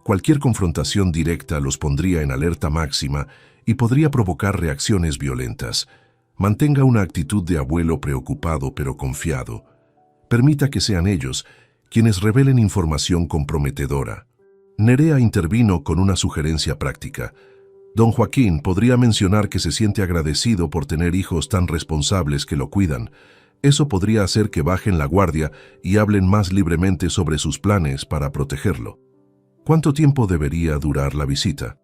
Cualquier confrontación directa los pondría en alerta máxima y podría provocar reacciones violentas. Mantenga una actitud de abuelo preocupado pero confiado. Permita que sean ellos quienes revelen información comprometedora. Nerea intervino con una sugerencia práctica. Don Joaquín podría mencionar que se siente agradecido por tener hijos tan responsables que lo cuidan. Eso podría hacer que bajen la guardia y hablen más libremente sobre sus planes para protegerlo. ¿Cuánto tiempo debería durar la visita?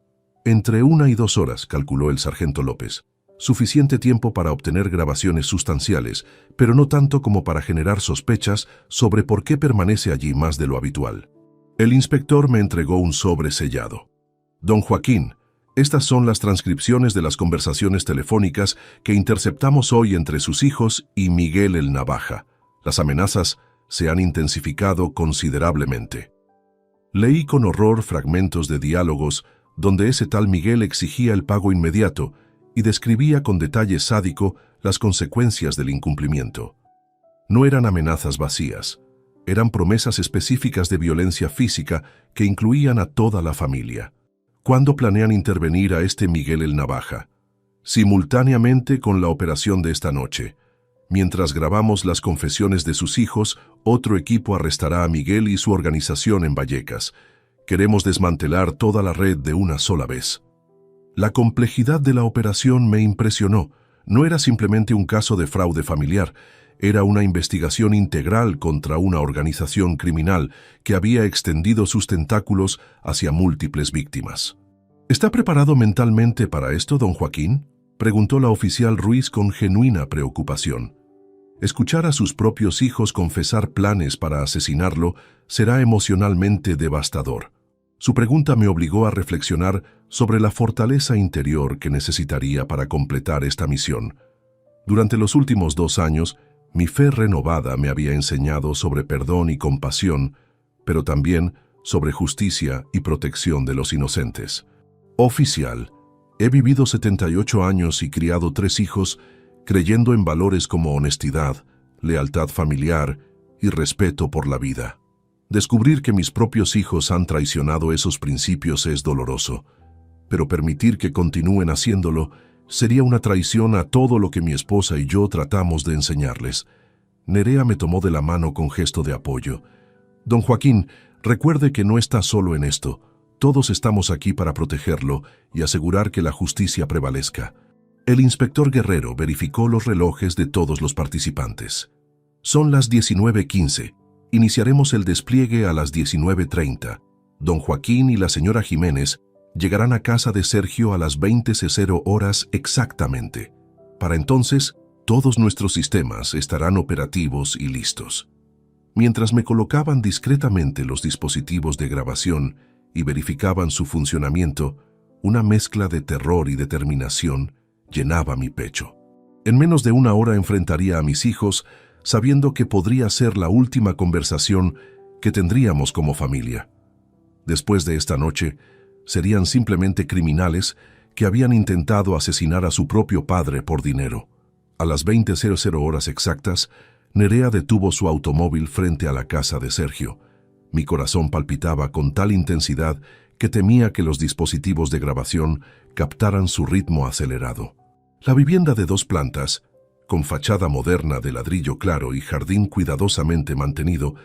Entre 1 y 2 horas, calculó el sargento López. Suficiente tiempo para obtener grabaciones sustanciales, pero no tanto como para generar sospechas sobre por qué permanece allí más de lo habitual. El inspector me entregó un sobre sellado. Don Joaquín, estas son las transcripciones de las conversaciones telefónicas que interceptamos hoy entre sus hijos y Miguel el Navaja. Las amenazas se han intensificado considerablemente. Leí con horror fragmentos de diálogos donde ese tal Miguel exigía el pago inmediato y describía con detalle sádico las consecuencias del incumplimiento. No eran amenazas vacías, eran promesas específicas de violencia física que incluían a toda la familia. ¿Cuándo planean intervenir a este Miguel el Navaja? Simultáneamente con la operación de esta noche. Mientras grabamos las confesiones de sus hijos, otro equipo arrestará a Miguel y su organización en Vallecas. Queremos desmantelar toda la red de una sola vez. La complejidad de la operación me impresionó. No era simplemente un caso de fraude familiar, era una investigación integral contra una organización criminal que había extendido sus tentáculos hacia múltiples víctimas. ¿Está preparado mentalmente para esto, don Joaquín?, preguntó la oficial Ruiz con genuina preocupación. Escuchar a sus propios hijos confesar planes para asesinarlo será emocionalmente devastador. Su pregunta me obligó a reflexionar sobre la fortaleza interior que necesitaría para completar esta misión. Durante los últimos 2 años, mi fe renovada me había enseñado sobre perdón y compasión, pero también sobre justicia y protección de los inocentes. Oficial, he vivido 78 años y criado 3 hijos creyendo en valores como honestidad, lealtad familiar y respeto por la vida. Descubrir que mis propios hijos han traicionado esos principios es doloroso, pero permitir que continúen haciéndolo sería una traición a todo lo que mi esposa y yo tratamos de enseñarles. Nerea me tomó de la mano con gesto de apoyo. Don Joaquín, recuerde que no está solo en esto. Todos estamos aquí para protegerlo y asegurar que la justicia prevalezca. El inspector Guerrero verificó los relojes de todos los participantes. Son las 19:15. Iniciaremos el despliegue a las 19:30. Don Joaquín y la señora Jiménez llegarán a casa de Sergio a las 20:00 horas exactamente. Para entonces, todos nuestros sistemas estarán operativos y listos. Mientras me colocaban discretamente los dispositivos de grabación y verificaban su funcionamiento, una mezcla de terror y determinación llenaba mi pecho. En menos de 1 hora enfrentaría a mis hijos, sabiendo que podría ser la última conversación que tendríamos como familia. Después de esta noche, serían simplemente criminales que habían intentado asesinar a su propio padre por dinero. A las 20:00 horas exactas, Nerea detuvo su automóvil frente a la casa de Sergio. Mi corazón palpitaba con tal intensidad que temía que los dispositivos de grabación captaran su ritmo acelerado. La vivienda de 2 plantas, con fachada moderna de ladrillo claro y jardín cuidadosamente mantenido,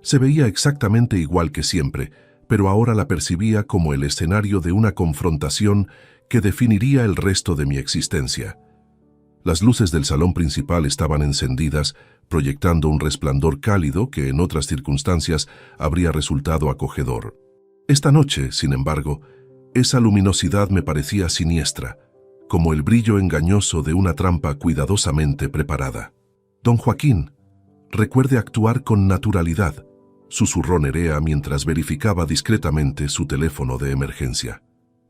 se veía exactamente igual que siempre, pero ahora la percibía como el escenario de una confrontación que definiría el resto de mi existencia. Las luces del salón principal estaban encendidas, proyectando un resplandor cálido que en otras circunstancias habría resultado acogedor. Esta noche, sin embargo, esa luminosidad me parecía siniestra, como el brillo engañoso de una trampa cuidadosamente preparada. Don Joaquín, recuerde actuar con naturalidad. susurró Nerea mientras verificaba discretamente su teléfono de emergencia.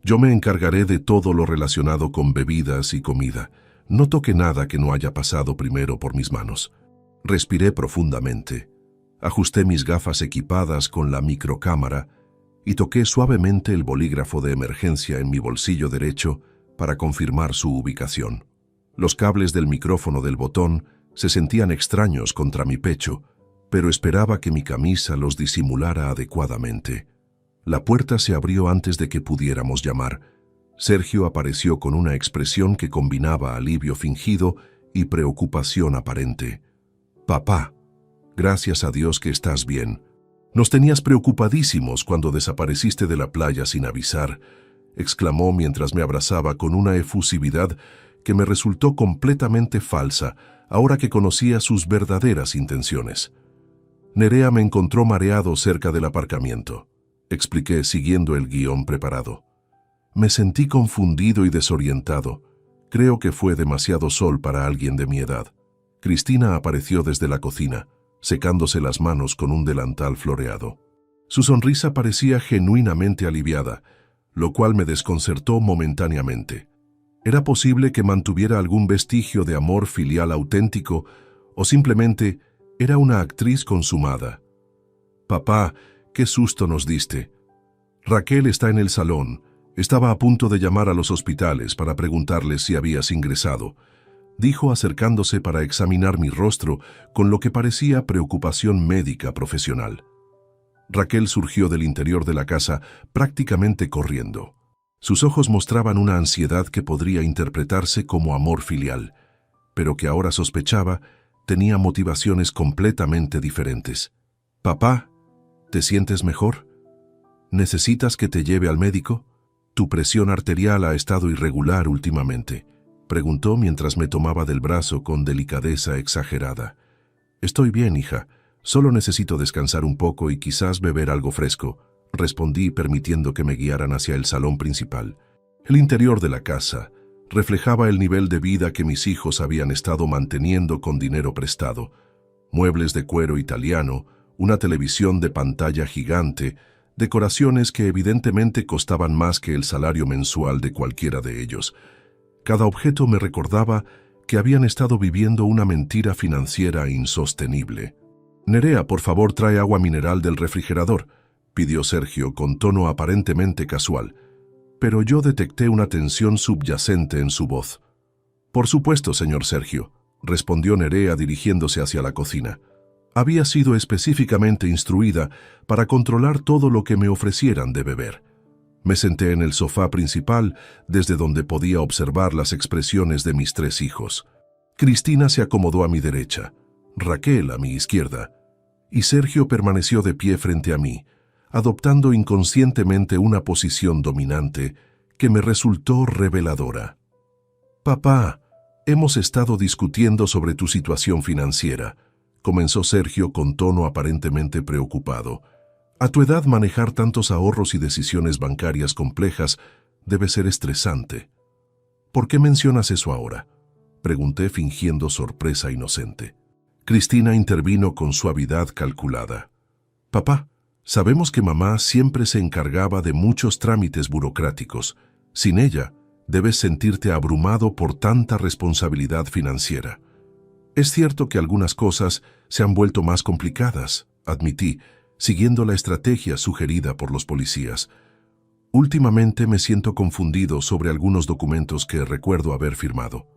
Yo me encargaré de todo lo relacionado con bebidas y comida. No toque nada que no haya pasado primero por mis manos. Respiré profundamente. Ajusté mis gafas equipadas con la microcámara y toqué suavemente el bolígrafo de emergencia en mi bolsillo derecho para confirmar su ubicación. Los cables del micrófono del botón se sentían extraños contra mi pecho, pero esperaba que mi camisa los disimulara adecuadamente. La puerta se abrió antes de que pudiéramos llamar. Sergio apareció con una expresión que combinaba alivio fingido y preocupación aparente. «Papá, gracias a Dios que estás bien. Nos tenías preocupadísimos cuando desapareciste de la playa sin avisar», exclamó mientras me abrazaba con una efusividad que me resultó completamente falsa ahora que conocía sus verdaderas intenciones. «Nerea me encontró mareado cerca del aparcamiento», expliqué siguiendo el guión preparado. Me sentí confundido y desorientado. Creo que fue demasiado sol para alguien de mi edad. Cristina apareció desde la cocina, secándose las manos con un delantal floreado. Su sonrisa parecía genuinamente aliviada, lo cual me desconcertó momentáneamente. ¿Era posible que mantuviera algún vestigio de amor filial auténtico o simplemente era una actriz consumada? «Papá, qué susto nos diste. Raquel está en el salón. Estaba a punto de llamar a los hospitales para preguntarles si habías ingresado», dijo acercándose para examinar mi rostro con lo que parecía preocupación médica profesional. Raquel surgió del interior de la casa prácticamente corriendo. Sus ojos mostraban una ansiedad que podría interpretarse como amor filial, pero que ahora sospechaba tenía motivaciones completamente diferentes. «Papá, ¿te sientes mejor? ¿Necesitas que te lleve al médico? Tu presión arterial ha estado irregular últimamente», preguntó mientras me tomaba del brazo con delicadeza exagerada. «Estoy bien, hija. Solo necesito descansar un poco y quizás beber algo fresco», respondí permitiendo que me guiaran hacia el salón principal. El interior de la casa reflejaba el nivel de vida que mis hijos habían estado manteniendo con dinero prestado. Muebles de cuero italiano, una televisión de pantalla gigante, decoraciones que evidentemente costaban más que el salario mensual de cualquiera de ellos. Cada objeto me recordaba que habían estado viviendo una mentira financiera insostenible. «Nerea, por favor, trae agua mineral del refrigerador», pidió Sergio con tono aparentemente casual, pero yo detecté una tensión subyacente en su voz. «Por supuesto, señor Sergio», respondió Nerea dirigiéndose hacia la cocina. Había sido específicamente instruida para controlar todo lo que me ofrecieran de beber. Me senté en el sofá principal, desde donde podía observar las expresiones de mis 3 hijos. Cristina se acomodó a mi derecha, Raquel a mi izquierda, y Sergio permaneció de pie frente a mí, adoptando inconscientemente una posición dominante que me resultó reveladora. «Papá, hemos estado discutiendo sobre tu situación financiera», comenzó Sergio con tono aparentemente preocupado. «A tu edad manejar tantos ahorros y decisiones bancarias complejas debe ser estresante». «¿Por qué mencionas eso ahora?», pregunté fingiendo sorpresa inocente. Cristina intervino con suavidad calculada. «Papá, sabemos que mamá siempre se encargaba de muchos trámites burocráticos. Sin ella, debes sentirte abrumado por tanta responsabilidad financiera. Es cierto que algunas cosas se han vuelto más complicadas», admití, siguiendo la estrategia sugerida por los policías. «Últimamente me siento confundido sobre algunos documentos que recuerdo haber firmado».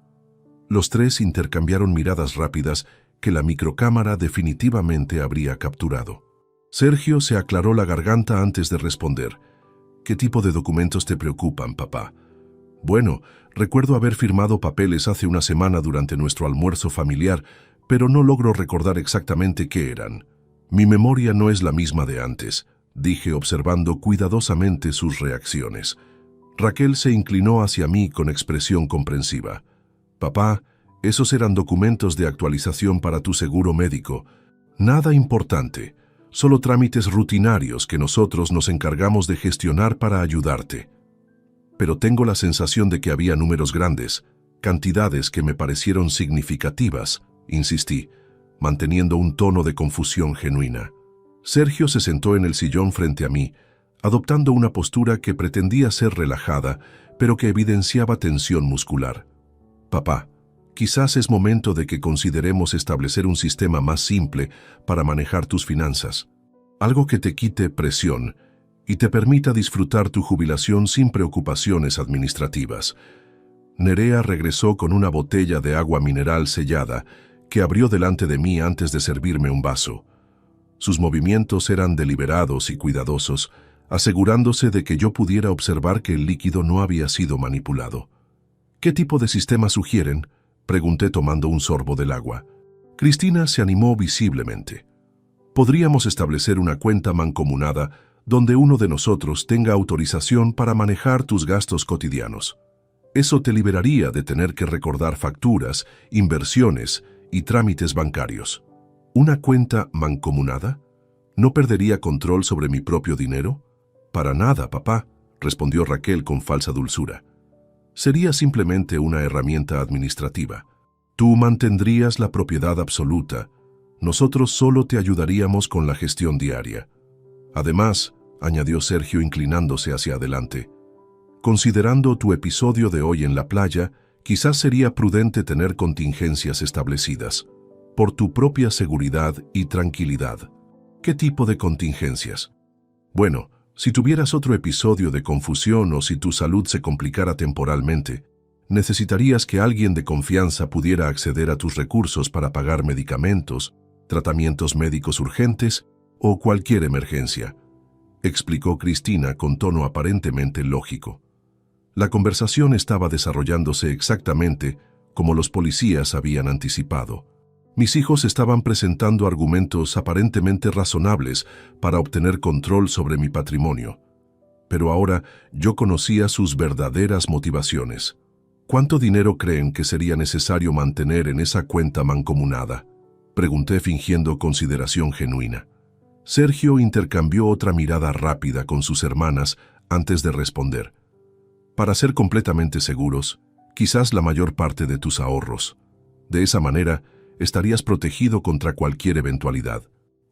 Los 3 intercambiaron miradas rápidas que la microcámara definitivamente habría capturado. Sergio se aclaró la garganta antes de responder. «¿Qué tipo de documentos te preocupan, papá?». «Bueno, recuerdo haber firmado papeles hace una semana durante nuestro almuerzo familiar, pero no logro recordar exactamente qué eran. Mi memoria no es la misma de antes», dije observando cuidadosamente sus reacciones. Raquel se inclinó hacia mí con expresión comprensiva. «Papá, esos eran documentos de actualización para tu seguro médico. Nada importante, solo trámites rutinarios que nosotros nos encargamos de gestionar para ayudarte». Pero tengo la sensación de que había números grandes, cantidades que me parecieron significativas, insistí, manteniendo un tono de confusión genuina. Sergio se sentó en el sillón frente a mí, adoptando una postura que pretendía ser relajada, pero que evidenciaba tensión muscular. Papá, quizás es momento de que consideremos establecer un sistema más simple para manejar tus finanzas. Algo que te quite presión y te permita disfrutar tu jubilación sin preocupaciones administrativas. Nerea regresó con una botella de agua mineral sellada que abrió delante de mí antes de servirme un vaso. Sus movimientos eran deliberados y cuidadosos, asegurándose de que yo pudiera observar que el líquido no había sido manipulado. ¿Qué tipo de sistema sugieren?, pregunté tomando un sorbo del agua. Cristina se animó visiblemente. Podríamos establecer una cuenta mancomunada donde uno de nosotros tenga autorización para manejar tus gastos cotidianos. Eso te liberaría de tener que recordar facturas, inversiones y trámites bancarios. ¿Una cuenta mancomunada? ¿No perdería control sobre mi propio dinero? Para nada, papá, respondió Raquel con falsa dulzura. Sería simplemente una herramienta administrativa. Tú mantendrías la propiedad absoluta. Nosotros solo te ayudaríamos con la gestión diaria. Además, añadió Sergio inclinándose hacia adelante, considerando tu episodio de hoy en la playa, quizás sería prudente tener contingencias establecidas, por tu propia seguridad y tranquilidad. ¿Qué tipo de contingencias? Bueno, si tuvieras otro episodio de confusión o si tu salud se complicara temporalmente, necesitarías que alguien de confianza pudiera acceder a tus recursos para pagar medicamentos, tratamientos médicos urgentes o cualquier emergencia, explicó Cristina con tono aparentemente lógico. La conversación estaba desarrollándose exactamente como los policías habían anticipado. Mis hijos estaban presentando argumentos aparentemente razonables para obtener control sobre mi patrimonio. Pero ahora yo conocía sus verdaderas motivaciones. ¿Cuánto dinero creen que sería necesario mantener en esa cuenta mancomunada?, pregunté fingiendo consideración genuina. Sergio intercambió otra mirada rápida con sus hermanas antes de responder. Para ser completamente seguros, quizás la mayor parte de tus ahorros. De esa manera, estarías protegido contra cualquier eventualidad.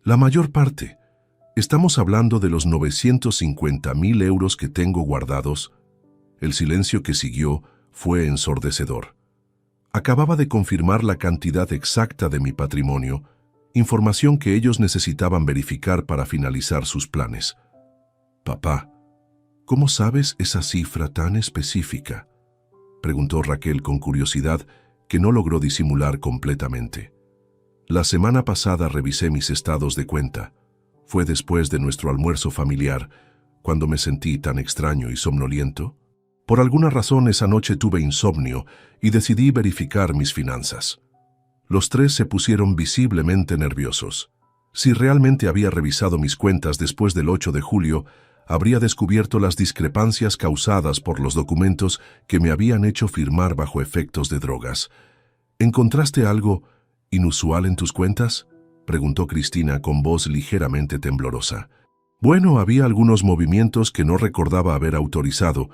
La mayor parte. Estamos hablando de los 950.000 euros que tengo guardados. El silencio que siguió fue ensordecedor. Acababa de confirmar la cantidad exacta de mi patrimonio, información que ellos necesitaban verificar para finalizar sus planes. Papá, ¿cómo sabes esa cifra tan específica?, preguntó Raquel con curiosidad que no logró disimular completamente. La semana pasada revisé mis estados de cuenta. Fue después de nuestro almuerzo familiar, cuando me sentí tan extraño y somnoliento. Por alguna razón esa noche tuve insomnio y decidí verificar mis finanzas. Los tres se pusieron visiblemente nerviosos. Si realmente había revisado mis cuentas después del 8 de julio, habría descubierto las discrepancias causadas por los documentos que me habían hecho firmar bajo efectos de drogas. ¿Encontraste algo inusual en tus cuentas?, preguntó Cristina con voz ligeramente temblorosa. Bueno, había algunos movimientos que no recordaba haber autorizado,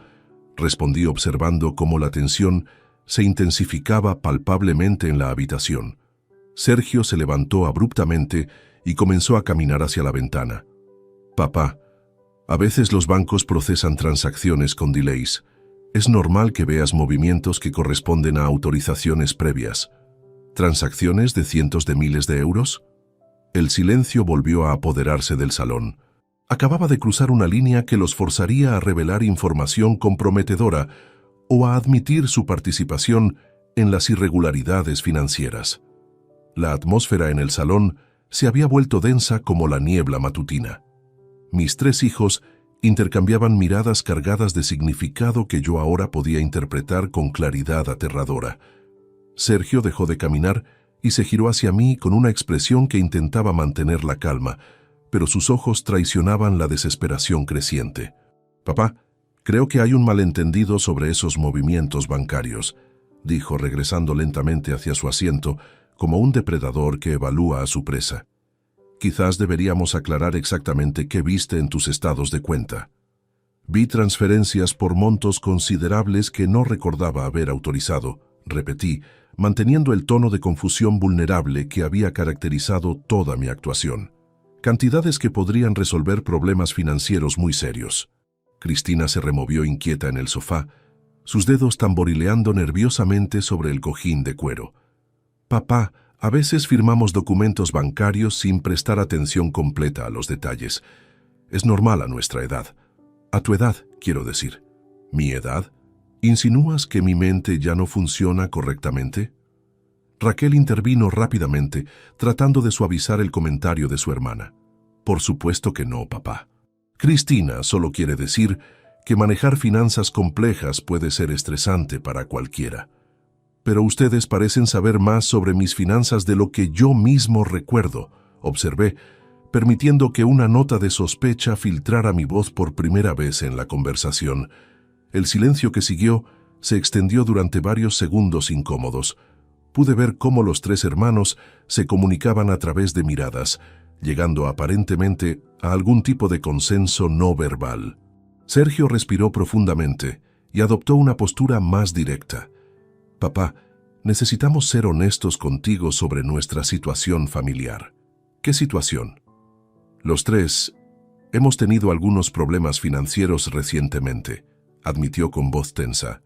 respondí observando cómo la tensión se intensificaba palpablemente en la habitación. Sergio se levantó abruptamente y comenzó a caminar hacia la ventana. Papá, a veces los bancos procesan transacciones con delays. Es normal que veas movimientos que corresponden a autorizaciones previas. ¿Transacciones de cientos de miles de euros? El silencio volvió a apoderarse del salón. Acababa de cruzar una línea que los forzaría a revelar información comprometedora o a admitir su participación en las irregularidades financieras. La atmósfera en el salón se había vuelto densa como la niebla matutina. Mis tres hijos intercambiaban miradas cargadas de significado que yo ahora podía interpretar con claridad aterradora. Sergio dejó de caminar y se giró hacia mí con una expresión que intentaba mantener la calma, pero sus ojos traicionaban la desesperación creciente. Papá, creo que hay un malentendido sobre esos movimientos bancarios, dijo regresando lentamente hacia su asiento, como un depredador que evalúa a su presa. Quizás deberíamos aclarar exactamente qué viste en tus estados de cuenta. Vi transferencias por montos considerables que no recordaba haber autorizado, repetí, manteniendo el tono de confusión vulnerable que había caracterizado toda mi actuación. Cantidades que podrían resolver problemas financieros muy serios. Cristina se removió inquieta en el sofá, sus dedos tamborileando nerviosamente sobre el cojín de cuero. Papá, a veces firmamos documentos bancarios sin prestar atención completa a los detalles. Es normal a nuestra edad. A tu edad, quiero decir. ¿Mi edad? ¿Insinúas que mi mente ya no funciona correctamente? Raquel intervino rápidamente, tratando de suavizar el comentario de su hermana. Por supuesto que no, papá. Cristina solo quiere decir que manejar finanzas complejas puede ser estresante para cualquiera. Pero ustedes parecen saber más sobre mis finanzas de lo que yo mismo recuerdo, observé, permitiendo que una nota de sospecha filtrara mi voz por primera vez en la conversación. El silencio que siguió se extendió durante varios segundos incómodos. Pude ver cómo los tres hermanos se comunicaban a través de miradas, llegando aparentemente a algún tipo de consenso no verbal. Sergio respiró profundamente y adoptó una postura más directa. Papá, necesitamos ser honestos contigo sobre nuestra situación familiar. ¿Qué situación? Los tres hemos tenido algunos problemas financieros recientemente, admitió con voz tensa.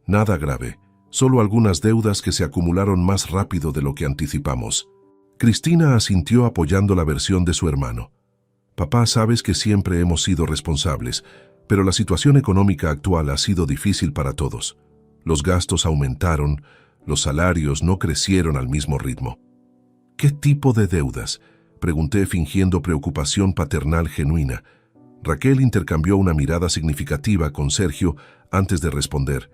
Nada grave, solo algunas deudas que se acumularon más rápido de lo que anticipamos. Cristina asintió apoyando la versión de su hermano. Papá, sabes que siempre hemos sido responsables, pero la situación económica actual ha sido difícil para todos. Los gastos aumentaron, los salarios no crecieron al mismo ritmo. ¿Qué tipo de deudas?, pregunté fingiendo preocupación paternal genuina. Raquel intercambió una mirada significativa con Sergio antes de responder.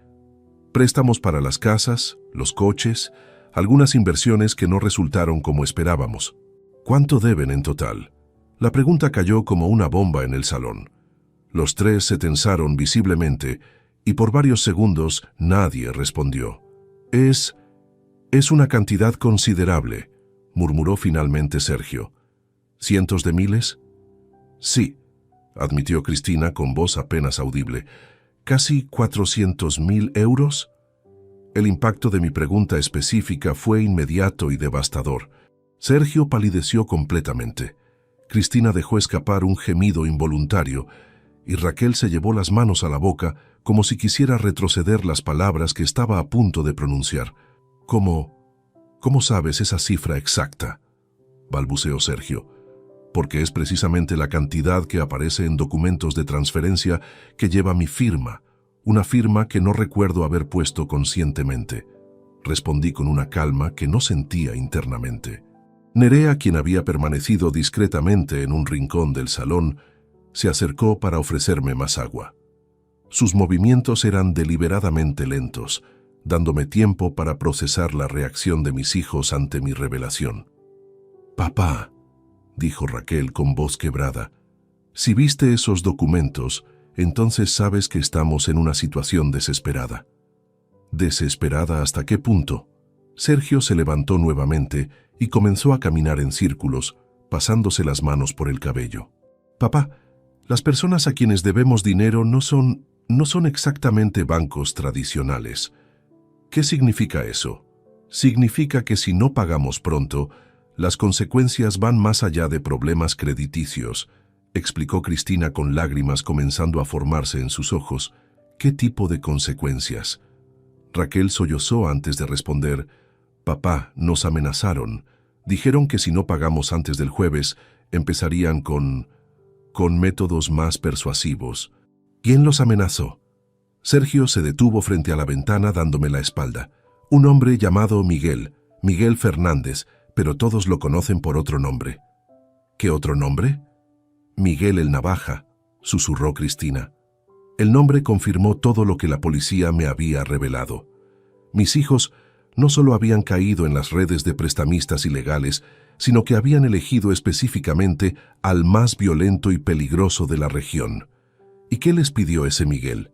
Préstamos para las casas, los coches, algunas inversiones que no resultaron como esperábamos. ¿Cuánto deben en total? La pregunta cayó como una bomba en el salón. Los tres se tensaron visiblemente y por varios segundos nadie respondió. Es una cantidad considerable, murmuró finalmente Sergio. ¿Cientos de miles? Sí, admitió Cristina con voz apenas audible. ¿Casi 400.000 euros? El impacto de mi pregunta específica fue inmediato y devastador. Sergio palideció completamente. Cristina dejó escapar un gemido involuntario y Raquel se llevó las manos a la boca como si quisiera retroceder las palabras que estaba a punto de pronunciar. ¿Cómo sabes esa cifra exacta?, balbuceó Sergio. Porque es precisamente la cantidad que aparece en documentos de transferencia que lleva mi firma, una firma que no recuerdo haber puesto conscientemente. Respondí con una calma que no sentía internamente. Nerea, quien había permanecido discretamente en un rincón del salón, se acercó para ofrecerme más agua. Sus movimientos eran deliberadamente lentos, dándome tiempo para procesar la reacción de mis hijos ante mi revelación. «Papá», dijo Raquel con voz quebrada, «si viste esos documentos, entonces sabes que estamos en una situación desesperada». ¿Desesperada hasta qué punto? Sergio se levantó nuevamente y comenzó a caminar en círculos, pasándose las manos por el cabello. «Papá, las personas a quienes debemos dinero no son exactamente bancos tradicionales». ¿Qué significa eso? Significa que si no pagamos pronto, las consecuencias van más allá de problemas crediticios, explicó Cristina con lágrimas comenzando a formarse en sus ojos. ¿Qué tipo de consecuencias? Raquel sollozó antes de responder. Papá, nos amenazaron. Dijeron que si no pagamos antes del jueves, empezarían con métodos más persuasivos. ¿Quién los amenazó? Sergio se detuvo frente a la ventana dándome la espalda. Un hombre llamado Miguel Fernández, pero todos lo conocen por otro nombre. ¿Qué otro nombre? Miguel el Navaja, susurró Cristina. El nombre confirmó todo lo que la policía me había revelado. Mis hijos no solo habían caído en las redes de prestamistas ilegales, sino que habían elegido específicamente al más violento y peligroso de la región. ¿Y qué les pidió ese Miguel?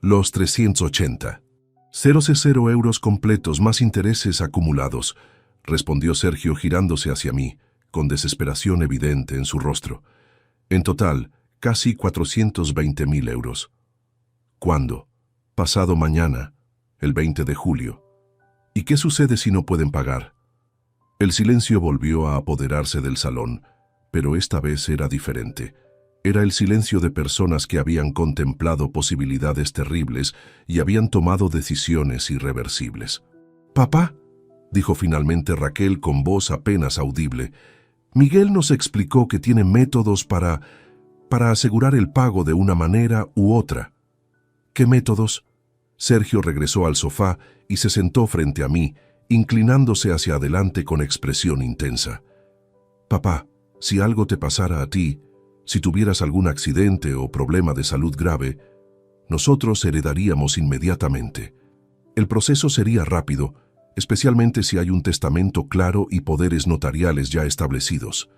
Los 380. 0 euros completos más intereses acumulados, respondió Sergio girándose hacia mí, con desesperación evidente en su rostro. En total, casi 420.000 euros. ¿Cuándo? Pasado mañana, el 20 de julio. ¿Y qué sucede si no pueden pagar? El silencio volvió a apoderarse del salón, pero esta vez era diferente. Era el silencio de personas que habían contemplado posibilidades terribles y habían tomado decisiones irreversibles. «Papá», dijo finalmente Raquel con voz apenas audible, «Miguel nos explicó que tiene métodos para asegurar el pago de una manera u otra». «¿Qué métodos?». Sergio regresó al sofá y se sentó frente a mí, inclinándose hacia adelante con expresión intensa. «Papá, si algo te pasara a ti, si tuvieras algún accidente o problema de salud grave, nosotros heredaríamos inmediatamente. El proceso sería rápido, especialmente si hay un testamento claro y poderes notariales ya establecidos».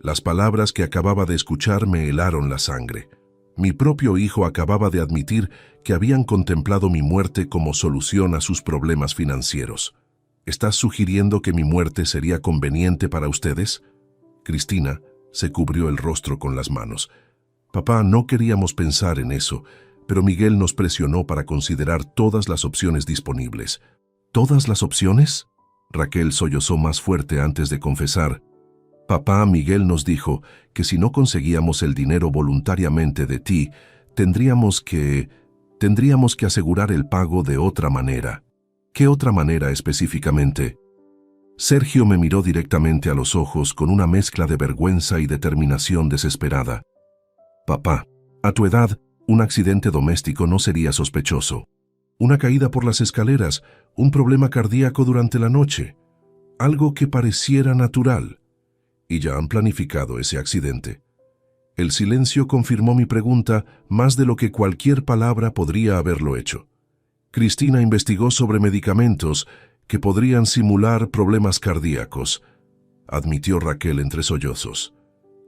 Las palabras que acababa de escuchar me helaron la sangre. Mi propio hijo acababa de admitir que habían contemplado mi muerte como solución a sus problemas financieros. ¿Estás sugiriendo que mi muerte sería conveniente para ustedes? Cristina se cubrió el rostro con las manos. Papá, no queríamos pensar en eso, pero Miguel nos presionó para considerar todas las opciones disponibles. ¿Todas las opciones? Raquel sollozó más fuerte antes de confesar. Papá, Miguel nos dijo que si no conseguíamos el dinero voluntariamente de ti, tendríamos que asegurar el pago de otra manera. ¿Qué otra manera específicamente? Sergio me miró directamente a los ojos con una mezcla de vergüenza y determinación desesperada. Papá, a tu edad, un accidente doméstico no sería sospechoso. Una caída por las escaleras, un problema cardíaco durante la noche, algo que pareciera natural. Y ya han planificado ese accidente. El silencio confirmó mi pregunta más de lo que cualquier palabra podría haberlo hecho. Cristina investigó sobre medicamentos que podrían simular problemas cardíacos, admitió Raquel entre sollozos.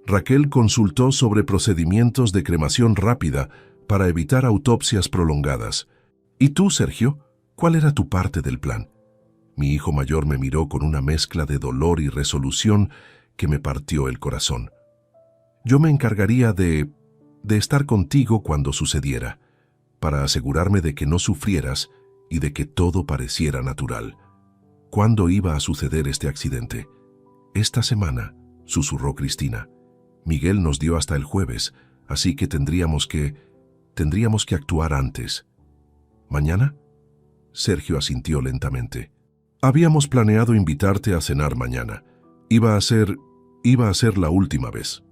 Raquel consultó sobre procedimientos de cremación rápida para evitar autopsias prolongadas. ¿Y tú, Sergio? ¿Cuál era tu parte del plan? Mi hijo mayor me miró con una mezcla de dolor y resolución que me partió el corazón. Yo me encargaría de estar contigo cuando sucediera, para asegurarme de que no sufrieras y de que todo pareciera natural. ¿Cuándo iba a suceder este accidente? Esta semana, susurró Cristina. Miguel nos dio hasta el jueves, así que tendríamos que actuar antes. ¿Mañana? Sergio asintió lentamente. Habíamos planeado invitarte a cenar mañana. Iba a ser la última vez.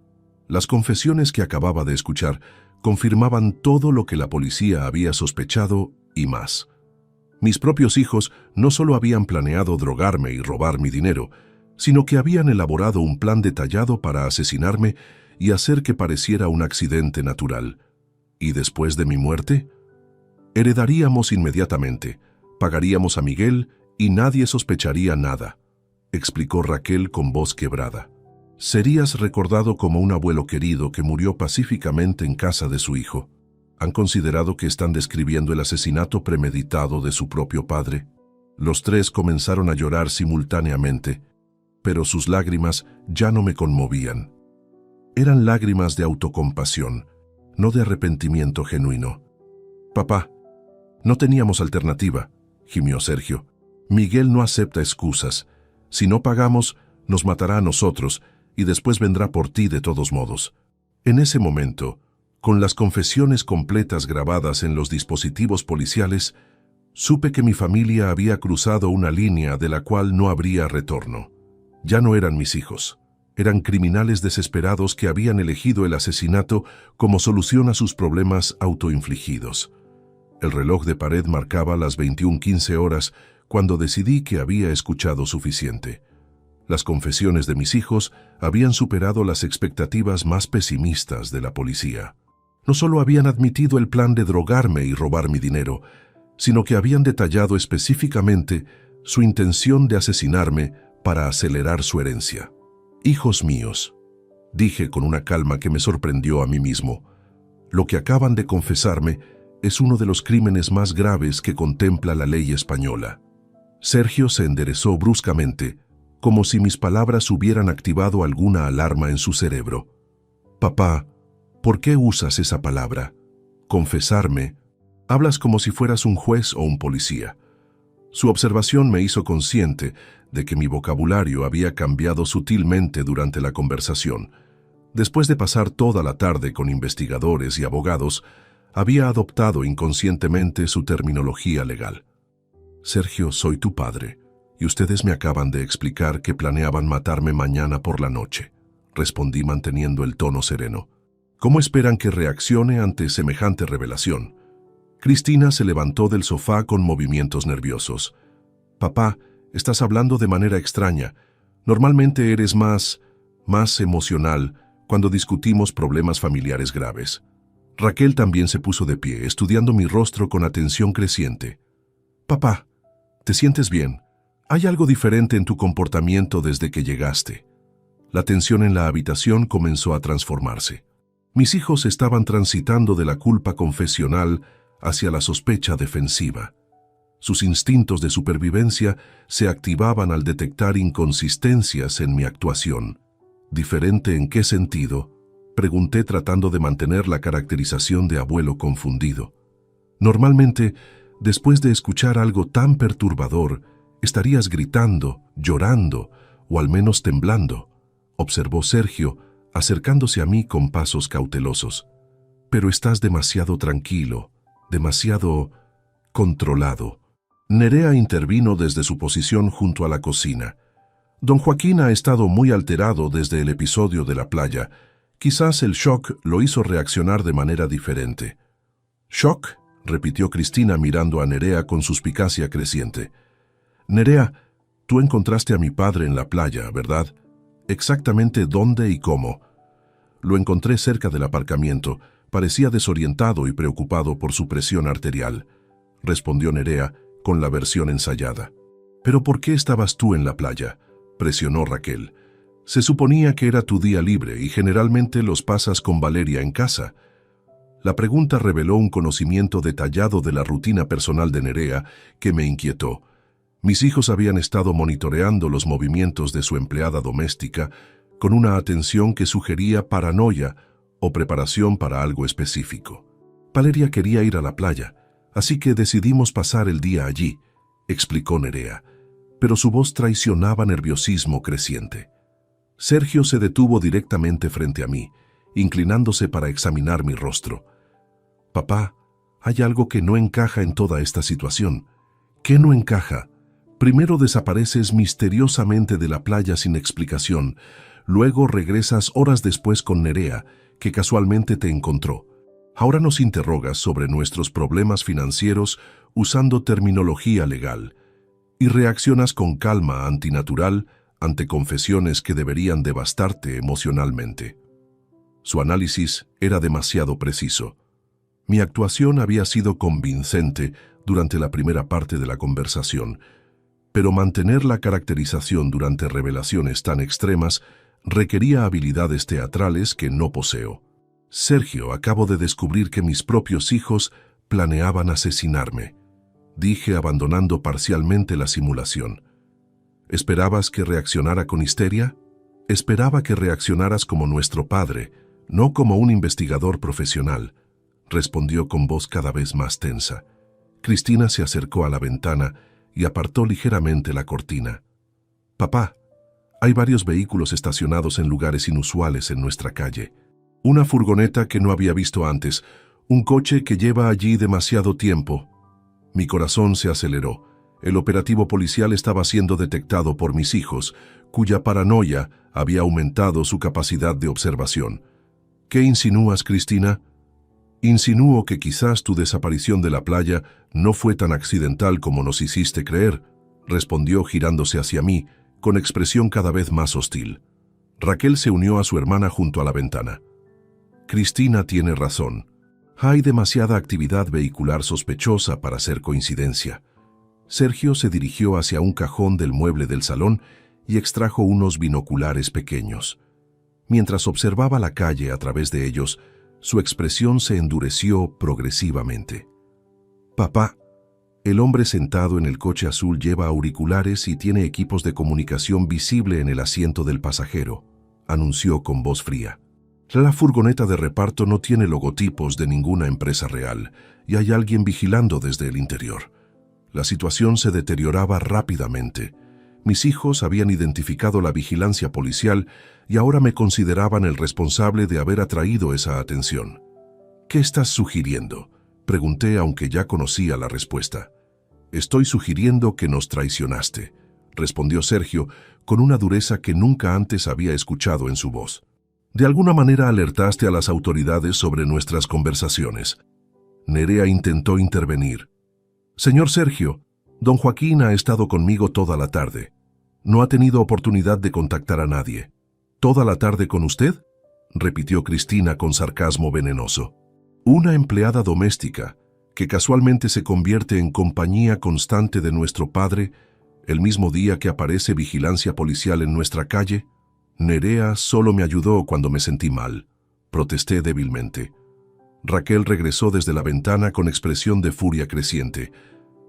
Las confesiones que acababa de escuchar confirmaban todo lo que la policía había sospechado y más. Mis propios hijos no solo habían planeado drogarme y robar mi dinero, sino que habían elaborado un plan detallado para asesinarme y hacer que pareciera un accidente natural. ¿Y después de mi muerte? Heredaríamos inmediatamente, pagaríamos a Miguel y nadie sospecharía nada, explicó Raquel con voz quebrada. Serías recordado como un abuelo querido que murió pacíficamente en casa de su hijo. ¿Han considerado que están describiendo el asesinato premeditado de su propio padre? Los tres comenzaron a llorar simultáneamente, pero sus lágrimas ya no me conmovían. Eran lágrimas de autocompasión, no de arrepentimiento genuino. Papá, no teníamos alternativa, gimió Sergio. Miguel no acepta excusas. Si no pagamos, nos matará a nosotros y después vendrá por ti de todos modos. En ese momento, con las confesiones completas grabadas en los dispositivos policiales, supe que mi familia había cruzado una línea de la cual no habría retorno. Ya no eran mis hijos. Eran criminales desesperados que habían elegido el asesinato como solución a sus problemas autoinfligidos. El reloj de pared marcaba las 21:15 horas cuando decidí que había escuchado suficiente. Las confesiones de mis hijos habían superado las expectativas más pesimistas de la policía. No solo habían admitido el plan de drogarme y robar mi dinero, sino que habían detallado específicamente su intención de asesinarme para acelerar su herencia. Hijos míos, dije con una calma que me sorprendió a mí mismo, lo que acaban de confesarme es uno de los crímenes más graves que contempla la ley española. Sergio se enderezó bruscamente, como si mis palabras hubieran activado alguna alarma en su cerebro. Papá, ¿por qué usas esa palabra? Confesarme. Hablas como si fueras un juez o un policía. Su observación me hizo consciente de que mi vocabulario había cambiado sutilmente durante la conversación. Después de pasar toda la tarde con investigadores y abogados, había adoptado inconscientemente su terminología legal. Sergio, soy tu padre, y ustedes me acaban de explicar que planeaban matarme mañana por la noche, respondí manteniendo el tono sereno. ¿Cómo esperan que reaccione ante semejante revelación? Cristina se levantó del sofá con movimientos nerviosos. Papá, estás hablando de manera extraña. Normalmente eres más emocional cuando discutimos problemas familiares graves. Raquel también se puso de pie, estudiando mi rostro con atención creciente. Papá, ¿te sientes bien? Hay algo diferente en tu comportamiento desde que llegaste. La tensión en la habitación comenzó a transformarse. Mis hijos estaban transitando de la culpa confesional hacia la sospecha defensiva. Sus instintos de supervivencia se activaban al detectar inconsistencias en mi actuación. ¿Diferente en qué sentido?, pregunté tratando de mantener la caracterización de abuelo confundido. Normalmente, después de escuchar algo tan perturbador, estarías gritando, llorando o al menos temblando, observó Sergio, acercándose a mí con pasos cautelosos. Pero estás demasiado tranquilo, demasiado controlado. Nerea intervino desde su posición junto a la cocina. Don Joaquín ha estado muy alterado desde el episodio de la playa. Quizás el shock lo hizo reaccionar de manera diferente. ¿Shock?, repitió Cristina mirando a Nerea con suspicacia creciente. Nerea, tú encontraste a mi padre en la playa, ¿verdad? ¿Exactamente dónde y cómo? Lo encontré cerca del aparcamiento. Parecía desorientado y preocupado por su presión arterial, respondió Nerea con la versión ensayada. ¿Pero por qué estabas tú en la playa?, presionó Raquel. Se suponía que era tu día libre y generalmente los pasas con Valeria en casa. La pregunta reveló un conocimiento detallado de la rutina personal de Nerea que me inquietó. Mis hijos habían estado monitoreando los movimientos de su empleada doméstica con una atención que sugería paranoia o preparación para algo específico. Valeria quería ir a la playa, así que decidimos pasar el día allí, explicó Nerea, pero su voz traicionaba nerviosismo creciente. Sergio se detuvo directamente frente a mí, inclinándose para examinar mi rostro. Papá, hay algo que no encaja en toda esta situación. ¿Qué no encaja? Primero desapareces misteriosamente de la playa sin explicación, luego regresas horas después con Nerea, que casualmente te encontró. Ahora nos interrogas sobre nuestros problemas financieros usando terminología legal y reaccionas con calma antinatural ante confesiones que deberían devastarte emocionalmente. Su análisis era demasiado preciso. Mi actuación había sido convincente durante la primera parte de la conversación, pero mantener la caracterización durante revelaciones tan extremas requería habilidades teatrales que no poseo. Sergio, acabo de descubrir que mis propios hijos planeaban asesinarme, dije abandonando parcialmente la simulación. ¿Esperabas que reaccionara con histeria? Esperaba que reaccionaras como nuestro padre, no como un investigador profesional, respondió con voz cada vez más tensa. Cristina se acercó a la ventana y apartó ligeramente la cortina. Papá, hay varios vehículos estacionados en lugares inusuales en nuestra calle. Una furgoneta que no había visto antes, un coche que lleva allí demasiado tiempo. Mi corazón se aceleró. El operativo policial estaba siendo detectado por mis hijos, cuya paranoia había aumentado su capacidad de observación. ¿Qué insinúas, Cristina? Insinúo que quizás tu desaparición de la playa no fue tan accidental como nos hiciste creer, respondió girándose hacia mí, con expresión cada vez más hostil. Raquel se unió a su hermana junto a la ventana. Cristina tiene razón. Hay demasiada actividad vehicular sospechosa para ser coincidencia. Sergio se dirigió hacia un cajón del mueble del salón y extrajo unos binoculares pequeños. Mientras observaba la calle a través de ellos, su expresión se endureció progresivamente. Papá, el hombre sentado en el coche azul lleva auriculares y tiene equipos de comunicación visible en el asiento del pasajero, anunció con voz fría. La furgoneta de reparto no tiene logotipos de ninguna empresa real y hay alguien vigilando desde el interior. La situación se deterioraba rápidamente. Mis hijos habían identificado la vigilancia policial y ahora me consideraban el responsable de haber atraído esa atención. ¿Qué estás sugiriendo?, pregunté, aunque ya conocía la respuesta. Estoy sugiriendo que nos traicionaste, respondió Sergio con una dureza que nunca antes había escuchado en su voz. De alguna manera alertaste a las autoridades sobre nuestras conversaciones. Nerea intentó intervenir. Señor Sergio, don Joaquín ha estado conmigo toda la tarde. No ha tenido oportunidad de contactar a nadie. ¿Toda la tarde con usted?, repitió Cristina con sarcasmo venenoso. Una empleada doméstica, que casualmente se convierte en compañía constante de nuestro padre, el mismo día que aparece vigilancia policial en nuestra calle. Nerea solo me ayudó cuando me sentí mal, protesté débilmente. Raquel regresó desde la ventana con expresión de furia creciente.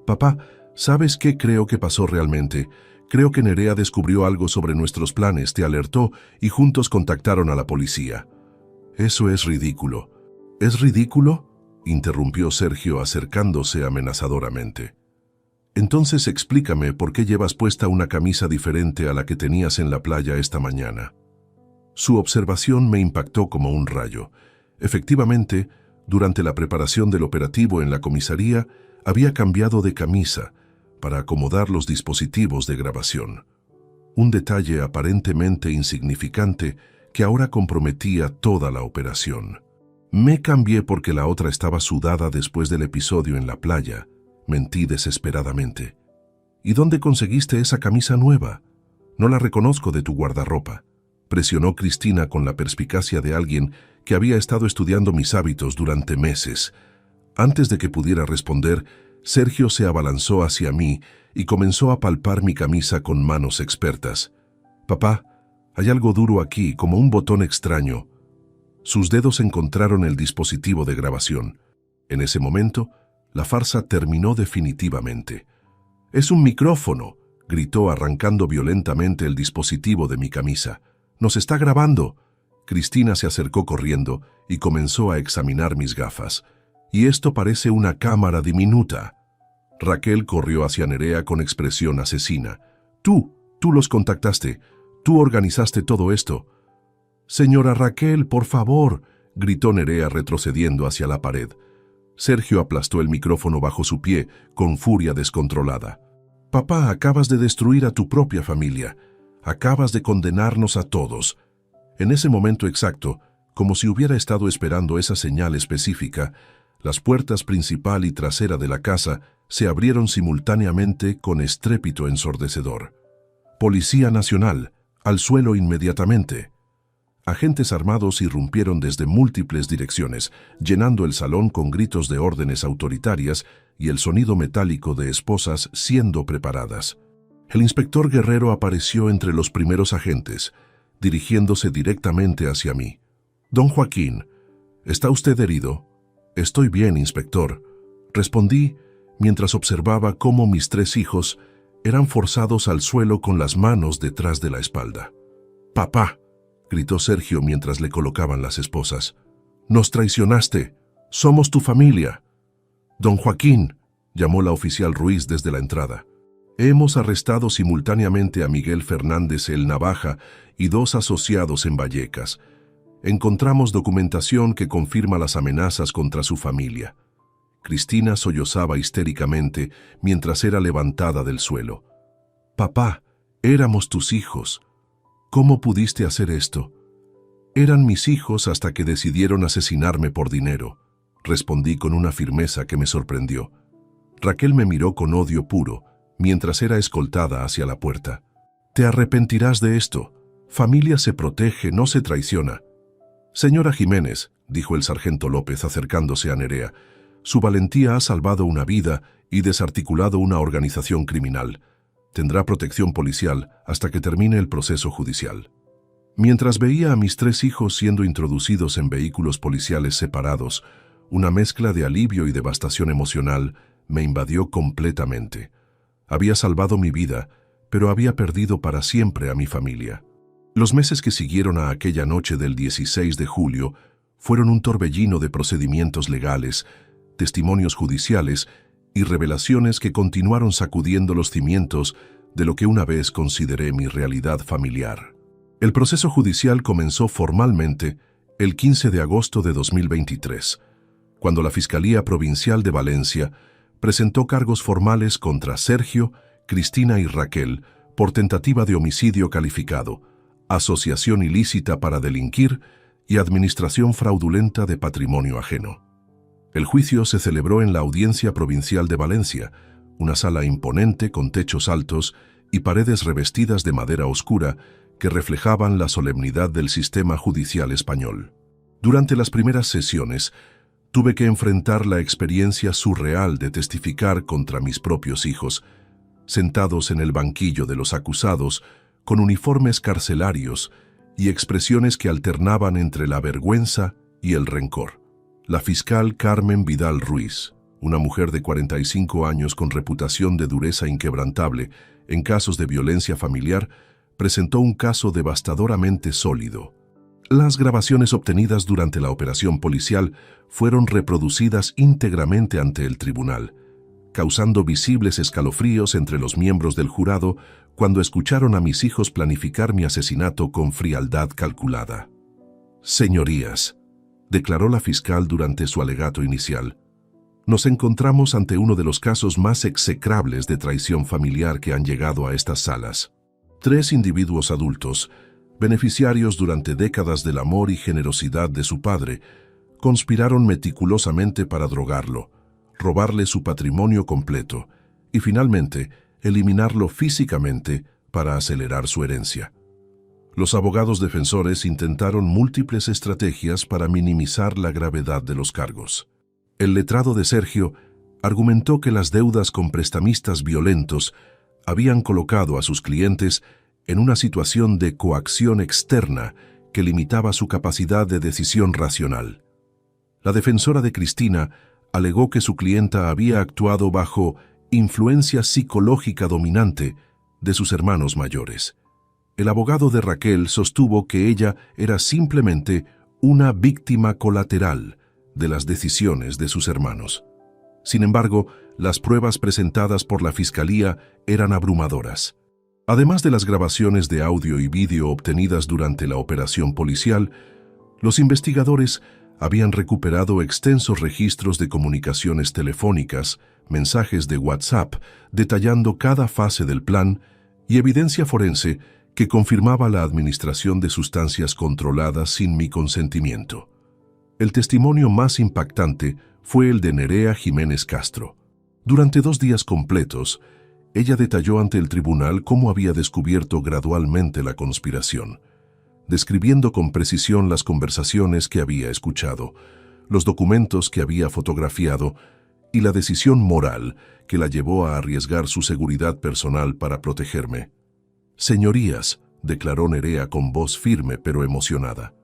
Papá, ¿sabes qué creo que pasó realmente? Creo que Nerea descubrió algo sobre nuestros planes, te alertó y juntos contactaron a la policía. Eso es ridículo. ¿Es ridículo?, interrumpió Sergio acercándose amenazadoramente. Entonces explícame por qué llevas puesta una camisa diferente a la que tenías en la playa esta mañana. Su observación me impactó como un rayo. Efectivamente, durante la preparación del operativo en la comisaría, había cambiado de camisa para acomodar los dispositivos de grabación. Un detalle aparentemente insignificante que ahora comprometía toda la operación. Me cambié porque la otra estaba sudada después del episodio en la playa, mentí desesperadamente. ¿Y dónde conseguiste esa camisa nueva? No la reconozco de tu guardarropa, presionó Cristina con la perspicacia de alguien que había estado estudiando mis hábitos durante meses. Antes de que pudiera responder, Sergio se abalanzó hacia mí y comenzó a palpar mi camisa con manos expertas. Papá, hay algo duro aquí, como un botón extraño. Sus dedos encontraron el dispositivo de grabación. En ese momento, la farsa terminó definitivamente. «¡Es un micrófono!», gritó arrancando violentamente el dispositivo de mi camisa. «¡Nos está grabando!». Cristina se acercó corriendo y comenzó a examinar mis gafas. «Y esto parece una cámara diminuta». Raquel corrió hacia Nerea con expresión asesina. Tú los contactaste. Tú organizaste todo esto». «Señora Raquel, por favor», gritó Nerea retrocediendo hacia la pared. Sergio aplastó el micrófono bajo su pie con furia descontrolada. «Papá, acabas de destruir a tu propia familia. Acabas de condenarnos a todos». En ese momento exacto, como si hubiera estado esperando esa señal específica, las puertas principal y trasera de la casa se abrieron simultáneamente con estrépito ensordecedor. «Policía Nacional, al suelo inmediatamente». Agentes armados irrumpieron desde múltiples direcciones, llenando el salón con gritos de órdenes autoritarias y el sonido metálico de esposas siendo preparadas. El inspector Guerrero apareció entre los primeros agentes, dirigiéndose directamente hacia mí. «Don Joaquín, ¿está usted herido?». «Estoy bien, inspector», respondí mientras observaba cómo mis 3 hijos eran forzados al suelo con las manos detrás de la espalda. «Papá», gritó Sergio mientras le colocaban las esposas. «Nos traicionaste. Somos tu familia». «Don Joaquín», llamó la oficial Ruiz desde la entrada. «Hemos arrestado simultáneamente a Miguel Fernández el Navaja y 2 asociados en Vallecas. Encontramos documentación que confirma las amenazas contra su familia». Cristina sollozaba histéricamente mientras era levantada del suelo. «Papá, éramos tus hijos. ¿Cómo pudiste hacer esto?». «Eran mis hijos hasta que decidieron asesinarme por dinero», respondí con una firmeza que me sorprendió. Raquel me miró con odio puro, mientras era escoltada hacia la puerta. «Te arrepentirás de esto. Familia se protege, no se traiciona». «Señora Jiménez», dijo el sargento López acercándose a Nerea, «su valentía ha salvado una vida y desarticulado una organización criminal. Tendrá protección policial hasta que termine el proceso judicial». Mientras veía a mis 3 hijos siendo introducidos en vehículos policiales separados, una mezcla de alivio y devastación emocional me invadió completamente. Había salvado mi vida, pero había perdido para siempre a mi familia. Los meses que siguieron a aquella noche del 16 de julio fueron un torbellino de procedimientos legales, testimonios judiciales y revelaciones que continuaron sacudiendo los cimientos de lo que una vez consideré mi realidad familiar. El proceso judicial comenzó formalmente el 15 de agosto de 2023, cuando la Fiscalía Provincial de Valencia presentó cargos formales contra Sergio, Cristina y Raquel por tentativa de homicidio calificado, asociación ilícita para delinquir y administración fraudulenta de patrimonio ajeno. El juicio se celebró en la Audiencia Provincial de Valencia, una sala imponente con techos altos y paredes revestidas de madera oscura que reflejaban la solemnidad del sistema judicial español. Durante las primeras sesiones, tuve que enfrentar la experiencia surreal de testificar contra mis propios hijos, sentados en el banquillo de los acusados, con uniformes carcelarios y expresiones que alternaban entre la vergüenza y el rencor. La fiscal Carmen Vidal Ruiz, una mujer de 45 años con reputación de dureza inquebrantable en casos de violencia familiar, presentó un caso devastadoramente sólido. Las grabaciones obtenidas durante la operación policial fueron reproducidas íntegramente ante el tribunal, causando visibles escalofríos entre los miembros del jurado cuando escucharon a mis hijos planificar mi asesinato con frialdad calculada. Señorías, declaró la fiscal durante su alegato inicial, nos encontramos ante uno de los casos más execrables de traición familiar que han llegado a estas salas. 3 individuos adultos, beneficiarios durante décadas del amor y generosidad de su padre, conspiraron meticulosamente para drogarlo, robarle su patrimonio completo y finalmente eliminarlo físicamente para acelerar su herencia. Los abogados defensores intentaron múltiples estrategias para minimizar la gravedad de los cargos. El letrado de Sergio argumentó que las deudas con prestamistas violentos habían colocado a sus clientes en una situación de coacción externa que limitaba su capacidad de decisión racional. La defensora de Cristina alegó que su clienta había actuado bajo influencia psicológica dominante de sus hermanos mayores. El abogado de Raquel sostuvo que ella era simplemente una víctima colateral de las decisiones de sus hermanos. Sin embargo, las pruebas presentadas por la Fiscalía eran abrumadoras. Además de las grabaciones de audio y vídeo obtenidas durante la operación policial, los investigadores habían recuperado extensos registros de comunicaciones telefónicas, mensajes de WhatsApp detallando cada fase del plan y evidencia forense que confirmaba la administración de sustancias controladas sin mi consentimiento. El testimonio más impactante fue el de Nerea Jiménez Castro. Durante 2 días completos, ella detalló ante el tribunal cómo había descubierto gradualmente la conspiración, describiendo con precisión las conversaciones que había escuchado, los documentos que había fotografiado y la decisión moral que la llevó a arriesgar su seguridad personal para protegerme. Señorías, declaró Nerea con voz firme pero emocionada,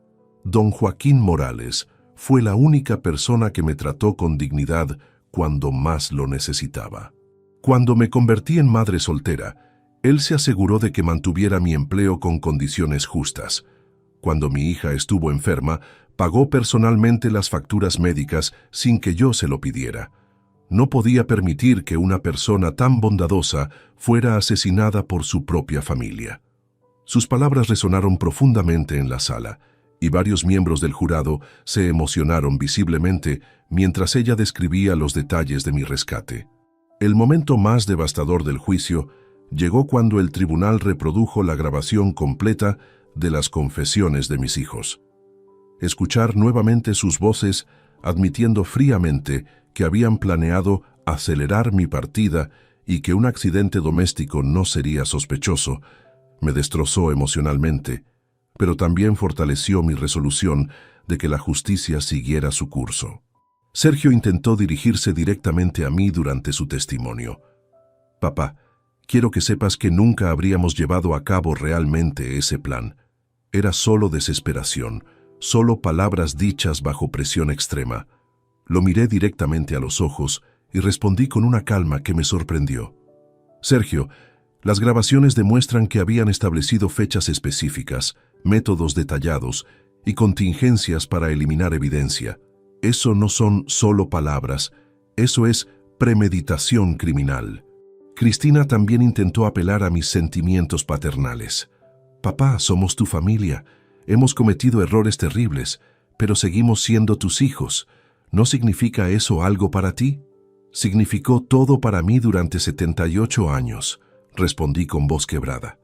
don Joaquín Morales fue la única persona que me trató con dignidad cuando más lo necesitaba. Cuando me convertí en madre soltera, él se aseguró de que mantuviera mi empleo con condiciones justas. Cuando mi hija estuvo enferma, pagó personalmente las facturas médicas sin que yo se lo pidiera. No podía permitir que una persona tan bondadosa fuera asesinada por su propia familia. Sus palabras resonaron profundamente en la sala, y varios miembros del jurado se emocionaron visiblemente mientras ella describía los detalles de mi rescate. El momento más devastador del juicio llegó cuando el tribunal reprodujo la grabación completa de las confesiones de mis hijos. Escuchar nuevamente sus voces admitiendo fríamente que habían planeado acelerar mi partida y que un accidente doméstico no sería sospechoso, me destrozó emocionalmente, pero también fortaleció mi resolución de que la justicia siguiera su curso. Sergio intentó dirigirse directamente a mí durante su testimonio. Papá, quiero que sepas que nunca habríamos llevado a cabo realmente ese plan. Era solo desesperación, solo palabras dichas bajo presión extrema. Lo miré directamente a los ojos y respondí con una calma que me sorprendió. Sergio, las grabaciones demuestran que habían establecido fechas específicas, métodos detallados y contingencias para eliminar evidencia. Eso no son solo palabras, eso es premeditación criminal. Cristina también intentó apelar a mis sentimientos paternales. Papá, somos tu familia. Hemos cometido errores terribles, pero seguimos siendo tus hijos. ¿No significa eso algo para ti? Significó todo para mí durante 78 años, respondí con voz quebrada.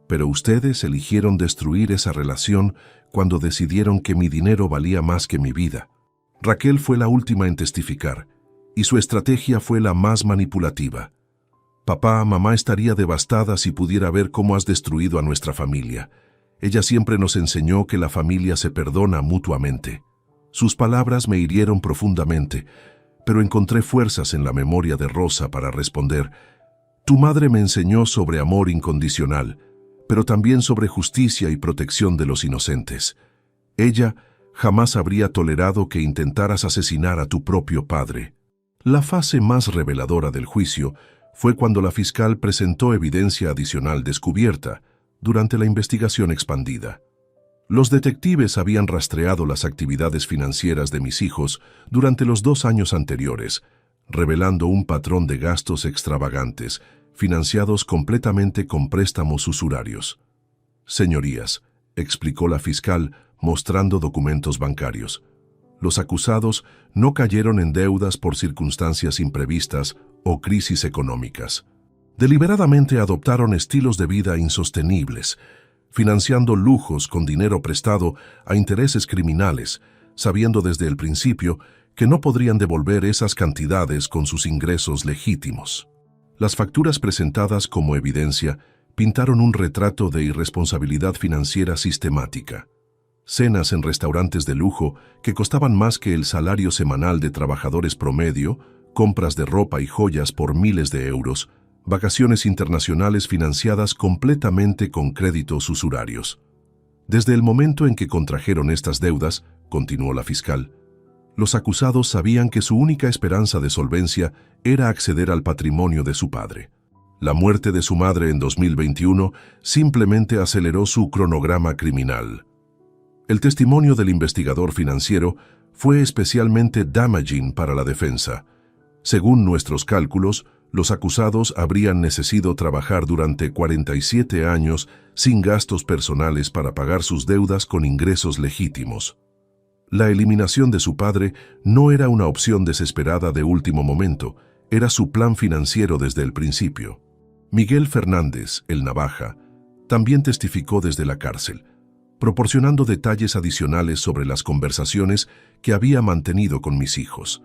Pero ustedes eligieron destruir esa relación cuando decidieron que mi dinero valía más que mi vida. Raquel fue la última en testificar, y su estrategia fue la más manipulativa. Papá, mamá estaría devastada si pudiera ver cómo has destruido a nuestra familia. Ella siempre nos enseñó que la familia se perdona mutuamente. Sus palabras me hirieron profundamente, pero encontré fuerzas en la memoria de Rosa para responder. Tu madre me enseñó sobre amor incondicional, pero también sobre justicia y protección de los inocentes. Ella jamás habría tolerado que intentaras asesinar a tu propio padre. La fase más reveladora del juicio fue cuando la fiscal presentó evidencia adicional descubierta durante la investigación expandida. Los detectives habían rastreado las actividades financieras de mis hijos durante los 2 años anteriores, revelando un patrón de gastos extravagantes, financiados completamente con préstamos usurarios. Señorías, explicó la fiscal, mostrando documentos bancarios. Los acusados no cayeron en deudas por circunstancias imprevistas o crisis económicas. Deliberadamente adoptaron estilos de vida insostenibles, financiando lujos con dinero prestado a intereses criminales, sabiendo desde el principio que no podrían devolver esas cantidades con sus ingresos legítimos. Las facturas presentadas como evidencia pintaron un retrato de irresponsabilidad financiera sistemática. Cenas en restaurantes de lujo que costaban más que el salario semanal de trabajadores promedio, compras de ropa y joyas por miles de euros, vacaciones internacionales financiadas completamente con créditos usurarios. Desde el momento en que contrajeron estas deudas, continuó la fiscal, los acusados sabían que su única esperanza de solvencia era acceder al patrimonio de su padre. La muerte de su madre en 2021 simplemente aceleró su cronograma criminal. El testimonio del investigador financiero fue especialmente damaging para la defensa. Según nuestros cálculos, los acusados habrían necesitado trabajar durante 47 años sin gastos personales para pagar sus deudas con ingresos legítimos. La eliminación de su padre no era una opción desesperada de último momento, era su plan financiero desde el principio. Miguel Fernández, el Navaja, también testificó desde la cárcel, proporcionando detalles adicionales sobre las conversaciones que había mantenido con mis hijos.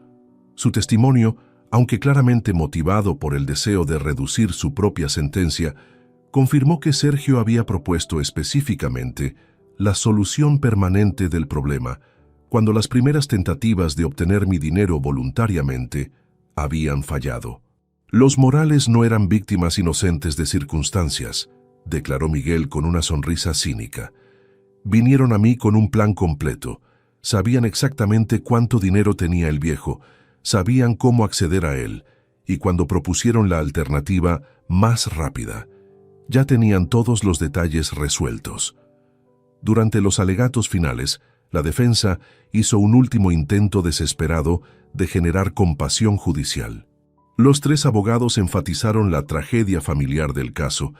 Su testimonio, aunque claramente motivado por el deseo de reducir su propia sentencia, confirmó que Sergio había propuesto específicamente la solución permanente del problema, cuando las primeras tentativas de obtener mi dinero voluntariamente habían fallado. Los Morales no eran víctimas inocentes de circunstancias, declaró Miguel con una sonrisa cínica. Vinieron a mí con un plan completo. Sabían exactamente cuánto dinero tenía el viejo, sabían cómo acceder a él, y cuando propusieron la alternativa más rápida, ya tenían todos los detalles resueltos. Durante los alegatos finales, la defensa hizo un último intento desesperado de generar compasión judicial. Los 3 abogados enfatizaron la tragedia familiar del caso,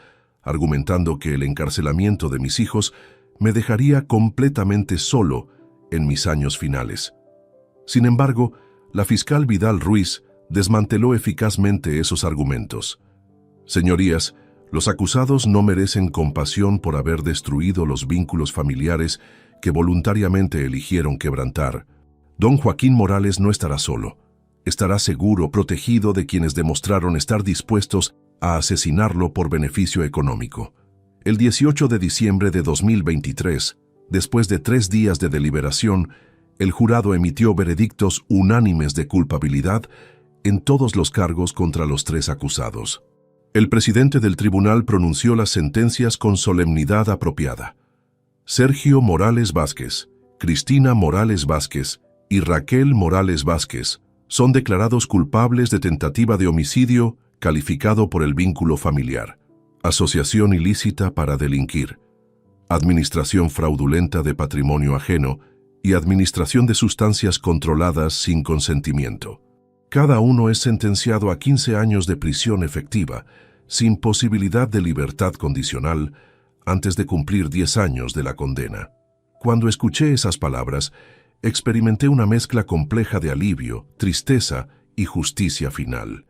argumentando que el encarcelamiento de mis hijos me dejaría completamente solo en mis años finales. Sin embargo, la fiscal Vidal Ruiz desmanteló eficazmente esos argumentos. Señorías, los acusados no merecen compasión por haber destruido los vínculos familiares que voluntariamente eligieron quebrantar. Don Joaquín Morales no estará solo. Estará seguro, protegido de quienes demostraron estar dispuestos a asesinarlo por beneficio económico. El 18 de diciembre de 2023, después de 3 días de deliberación, el jurado emitió veredictos unánimes de culpabilidad en todos los cargos contra los 3 acusados. El presidente del tribunal pronunció las sentencias con solemnidad apropiada. Sergio Morales Vázquez, Cristina Morales Vázquez y Raquel Morales Vázquez son declarados culpables de tentativa de homicidio calificado por el vínculo familiar, asociación ilícita para delinquir, administración fraudulenta de patrimonio ajeno y administración de sustancias controladas sin consentimiento. Cada uno es sentenciado a 15 años de prisión efectiva, sin posibilidad de libertad condicional, antes de cumplir 10 años de la condena. Cuando escuché esas palabras, experimenté una mezcla compleja de alivio, tristeza y justicia final.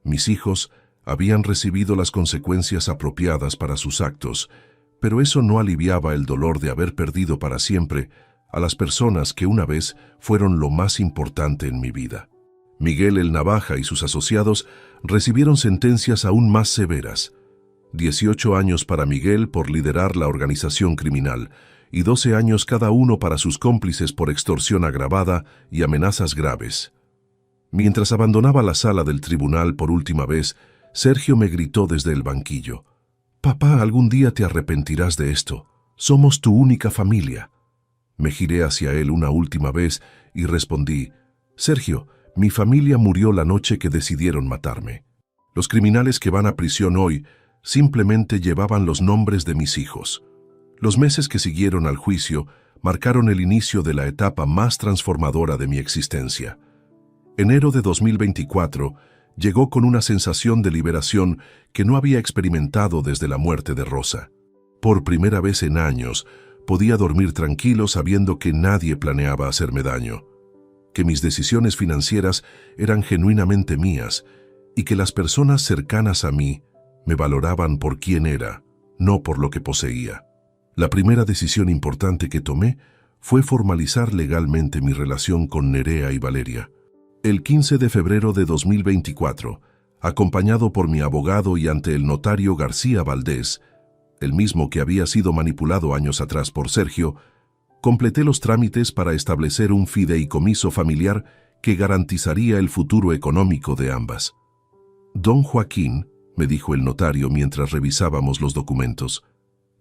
Mis hijos habían recibido las consecuencias apropiadas para sus actos, pero eso no aliviaba el dolor de haber perdido para siempre a las personas que una vez fueron lo más importante en mi vida. Miguel el Navaja y sus asociados recibieron sentencias aún más severas. 18 años para Miguel por liderar la organización criminal y 12 años cada uno para sus cómplices por extorsión agravada y amenazas graves. Mientras abandonaba la sala del tribunal por última vez, Sergio me gritó desde el banquillo: «Papá, algún día te arrepentirás de esto. Somos tu única familia». Me giré hacia él una última vez y respondí: «Sergio, mi familia murió la noche que decidieron matarme. Los criminales que van a prisión hoy simplemente llevaban los nombres de mis hijos». Los meses que siguieron al juicio marcaron el inicio de la etapa más transformadora de mi existencia. Enero de 2024 llegó con una sensación de liberación que no había experimentado desde la muerte de Rosa. Por primera vez en años, podía dormir tranquilo sabiendo que nadie planeaba hacerme daño, que mis decisiones financieras eran genuinamente mías y que las personas cercanas a mí me valoraban por quién era, no por lo que poseía. La primera decisión importante que tomé fue formalizar legalmente mi relación con Nerea y Valeria. El 15 de febrero de 2024, acompañado por mi abogado y ante el notario García Valdés, el mismo que había sido manipulado años atrás por Sergio, completé los trámites para establecer un fideicomiso familiar que garantizaría el futuro económico de ambas. «Don Joaquín», me dijo el notario mientras revisábamos los documentos,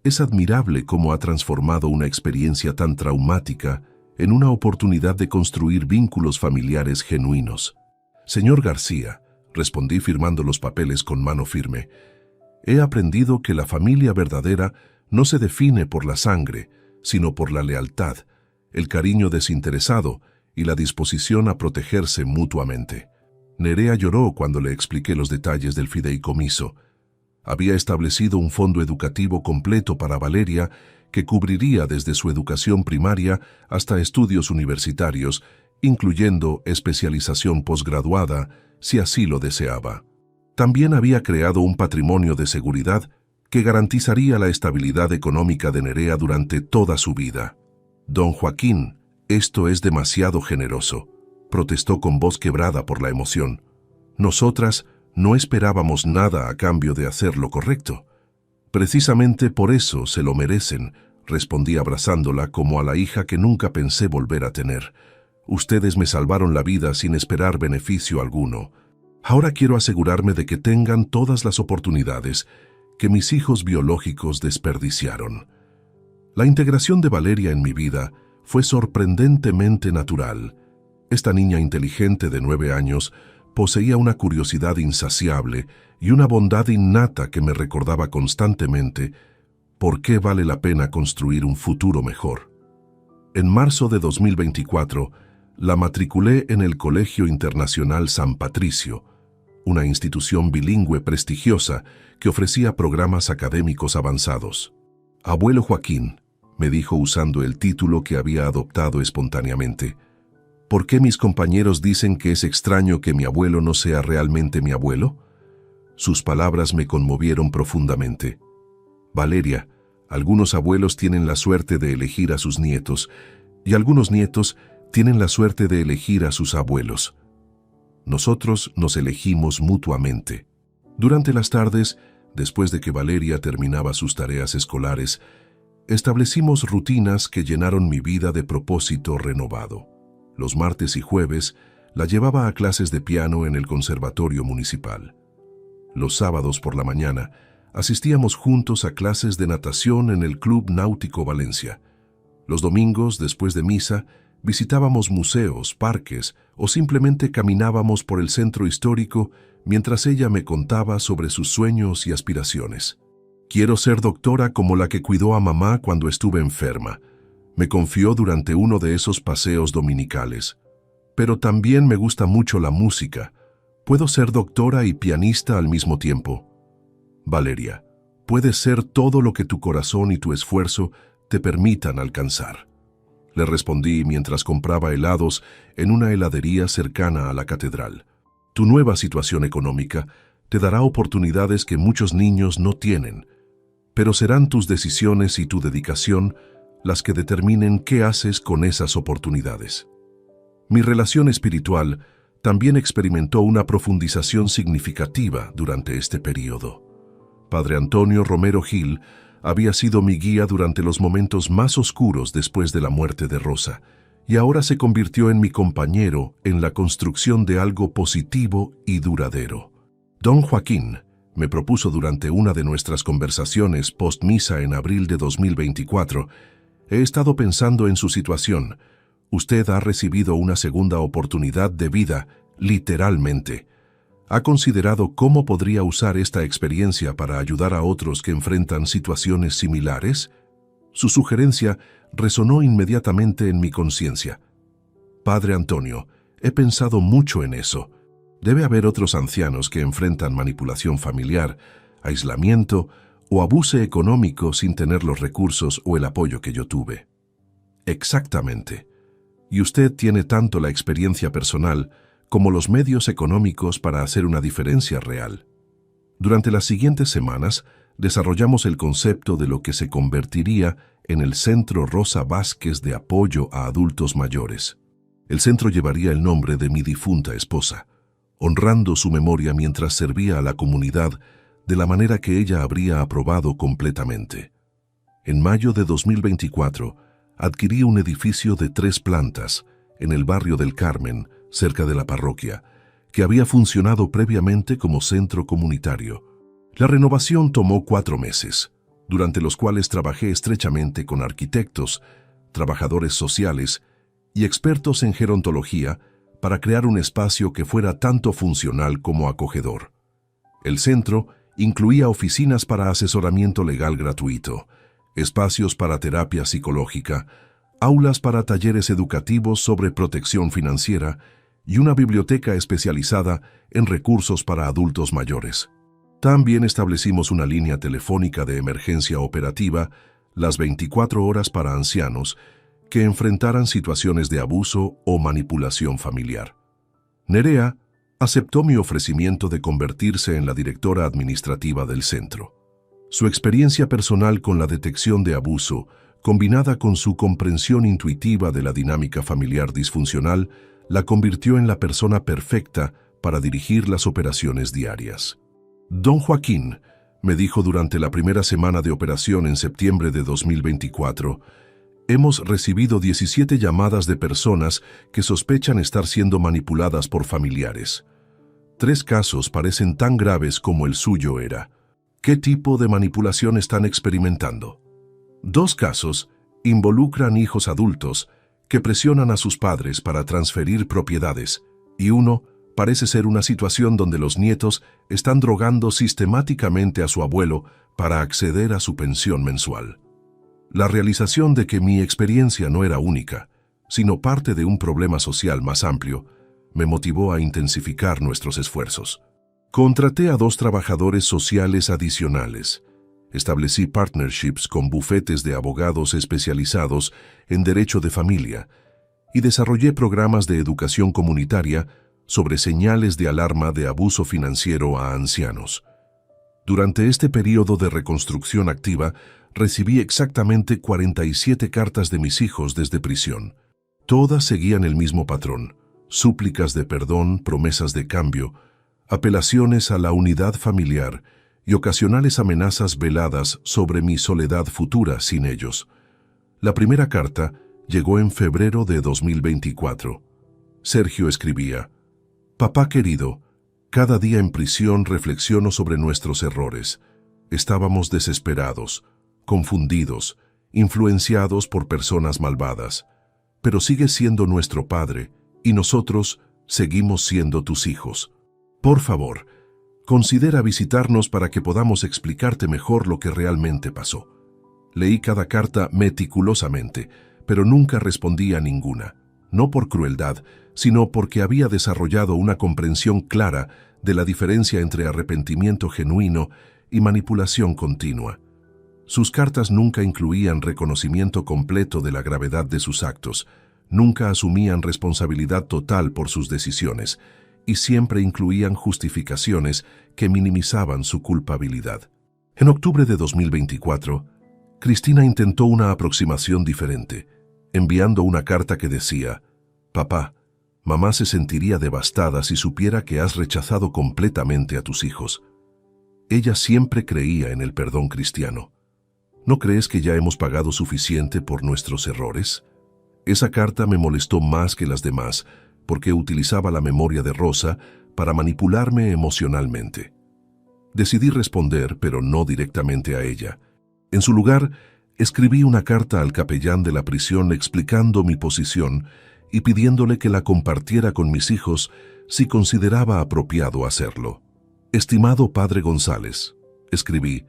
«es admirable cómo ha transformado una experiencia tan traumática en una oportunidad de construir vínculos familiares genuinos». «Señor García», respondí firmando los papeles con mano firme, «he aprendido que la familia verdadera no se define por la sangre, sino por la lealtad, el cariño desinteresado y la disposición a protegerse mutuamente». Nerea lloró cuando le expliqué los detalles del fideicomiso. Había establecido un fondo educativo completo para Valeria que cubriría desde su educación primaria hasta estudios universitarios, incluyendo especialización posgraduada, si así lo deseaba. También había creado un patrimonio de seguridad que garantizaría la estabilidad económica de Nerea durante toda su vida. «Don Joaquín, esto es demasiado generoso», protestó con voz quebrada por la emoción. «Nosotras no esperábamos nada a cambio de hacer lo correcto». «Precisamente por eso se lo merecen», respondí abrazándola como a la hija que nunca pensé volver a tener. «Ustedes me salvaron la vida sin esperar beneficio alguno. Ahora quiero asegurarme de que tengan todas las oportunidades que mis hijos biológicos desperdiciaron». La integración de Valeria en mi vida fue sorprendentemente natural. Esta niña inteligente de 9 años poseía una curiosidad insaciable y una bondad innata que me recordaba constantemente por qué vale la pena construir un futuro mejor. En marzo de 2024, la matriculé en el Colegio Internacional San Patricio, una institución bilingüe prestigiosa que ofrecía programas académicos avanzados. «Abuelo Joaquín», me dijo usando el título que había adoptado espontáneamente, «¿por qué mis compañeros dicen que es extraño que mi abuelo no sea realmente mi abuelo?». Sus palabras me conmovieron profundamente. «Valeria, algunos abuelos tienen la suerte de elegir a sus nietos, y algunos nietos tienen la suerte de elegir a sus abuelos. Nosotros nos elegimos mutuamente». Durante las tardes, después de que Valeria terminaba sus tareas escolares, establecimos rutinas que llenaron mi vida de propósito renovado. Los martes y jueves la llevaba a clases de piano en el Conservatorio Municipal. Los sábados por la mañana asistíamos juntos a clases de natación en el Club Náutico Valencia. Los domingos, después de misa, visitábamos museos, parques o simplemente caminábamos por el centro histórico mientras ella me contaba sobre sus sueños y aspiraciones. «Quiero ser doctora como la que cuidó a mamá cuando estuve enferma», me confió durante uno de esos paseos dominicales. pero también me gusta mucho la música. Puedo ser doctora y pianista al mismo tiempo. Valeria, puedes ser todo lo que tu corazón y tu esfuerzo te permitan alcanzar. Le respondí mientras compraba helados en una heladería cercana a la catedral. Tu nueva situación económica te dará oportunidades que muchos niños no tienen, pero serán tus decisiones y tu dedicación las que determinen qué haces con esas oportunidades. Mi relación espiritual también experimentó una profundización significativa durante este período. Padre Antonio Romero Gil había sido mi guía durante los momentos más oscuros después de la muerte de Rosa, y ahora se convirtió en mi compañero en la construcción de algo positivo y duradero. Don Joaquín me propuso durante una de nuestras conversaciones post-misa en abril de 2024, he estado pensando en su situación. Usted ha recibido una segunda oportunidad de vida, literalmente. ¿Ha considerado cómo podría usar esta experiencia para ayudar a otros que enfrentan situaciones similares? Su sugerencia resonó inmediatamente en mi conciencia. Padre Antonio, he pensado mucho en eso. Debe haber otros ancianos que enfrentan manipulación familiar, aislamiento o abuso económico sin tener los recursos o el apoyo que yo tuve. Exactamente. Y usted tiene tanto la experiencia personal como los medios económicos para hacer una diferencia real. Durante las siguientes semanas, desarrollamos el concepto de lo que se convertiría en el Centro Rosa Vázquez de Apoyo a Adultos Mayores. El centro llevaría el nombre de mi difunta esposa, honrando su memoria mientras servía a la comunidad de la manera que ella habría aprobado completamente. En mayo de 2024, adquirí un edificio de 3 plantas en el barrio del Carmen, cerca de la parroquia, que había funcionado previamente como centro comunitario. La renovación tomó 4 meses, durante los cuales trabajé estrechamente con arquitectos, trabajadores sociales y expertos en gerontología para crear un espacio que fuera tanto funcional como acogedor. El centro incluía oficinas para asesoramiento legal gratuito, espacios para terapia psicológica, aulas para talleres educativos sobre protección financiera y una biblioteca especializada en recursos para adultos mayores. También establecimos una línea telefónica de emergencia operativa las 24 horas para ancianos que enfrentaran situaciones de abuso o manipulación familiar. Nerea aceptó mi ofrecimiento de convertirse en la directora administrativa del centro. Su experiencia personal con la detección de abuso, combinada con su comprensión intuitiva de la dinámica familiar disfuncional, la convirtió en la persona perfecta para dirigir las operaciones diarias. Don Joaquín me dijo durante la primera semana de operación en septiembre de 2024, hemos recibido 17 llamadas de personas que sospechan estar siendo manipuladas por familiares. 3 casos parecen tan graves como el suyo era. ¿Qué tipo de manipulación están experimentando? 2 casos involucran hijos adultos que presionan a sus padres para transferir propiedades, y 1 parece ser una situación donde los nietos están drogando sistemáticamente a su abuelo para acceder a su pensión mensual. La realización de que mi experiencia no era única, sino parte de un problema social más amplio, me motivó a intensificar nuestros esfuerzos. Contraté a 2 trabajadores sociales adicionales. Establecí partnerships con bufetes de abogados especializados en derecho de familia y desarrollé programas de educación comunitaria sobre señales de alarma de abuso financiero a ancianos. Durante este periodo de reconstrucción activa, recibí exactamente 47 cartas de mis hijos desde prisión. Todas seguían el mismo patrón: súplicas de perdón, promesas de cambio, apelaciones a la unidad familiar y ocasionales amenazas veladas sobre mi soledad futura sin ellos. La primera carta llegó en febrero de 2024. Sergio escribía: «Papá querido, cada día en prisión reflexiono sobre nuestros errores. Estábamos desesperados, confundidos, influenciados por personas malvadas. Pero sigues siendo nuestro padre y nosotros seguimos siendo tus hijos. Por favor, considera visitarnos para que podamos explicarte mejor lo que realmente pasó». Leí cada carta meticulosamente, pero nunca respondí a ninguna, no por crueldad, sino porque había desarrollado una comprensión clara de la diferencia entre arrepentimiento genuino y manipulación continua. Sus cartas nunca incluían reconocimiento completo de la gravedad de sus actos, nunca asumían responsabilidad total por sus decisiones y siempre incluían justificaciones que minimizaban su culpabilidad. En octubre de 2024, Cristina intentó una aproximación diferente, enviando una carta que decía: «Papá, mamá se sentiría devastada si supiera que has rechazado completamente a tus hijos». Ella siempre creía en el perdón cristiano. ¿No crees que ya hemos pagado suficiente por nuestros errores? Esa carta me molestó más que las demás, porque utilizaba la memoria de Rosa para manipularme emocionalmente. Decidí responder, pero no directamente a ella. En su lugar, escribí una carta al capellán de la prisión explicando mi posición y pidiéndole que la compartiera con mis hijos si consideraba apropiado hacerlo. «Estimado padre González», escribí,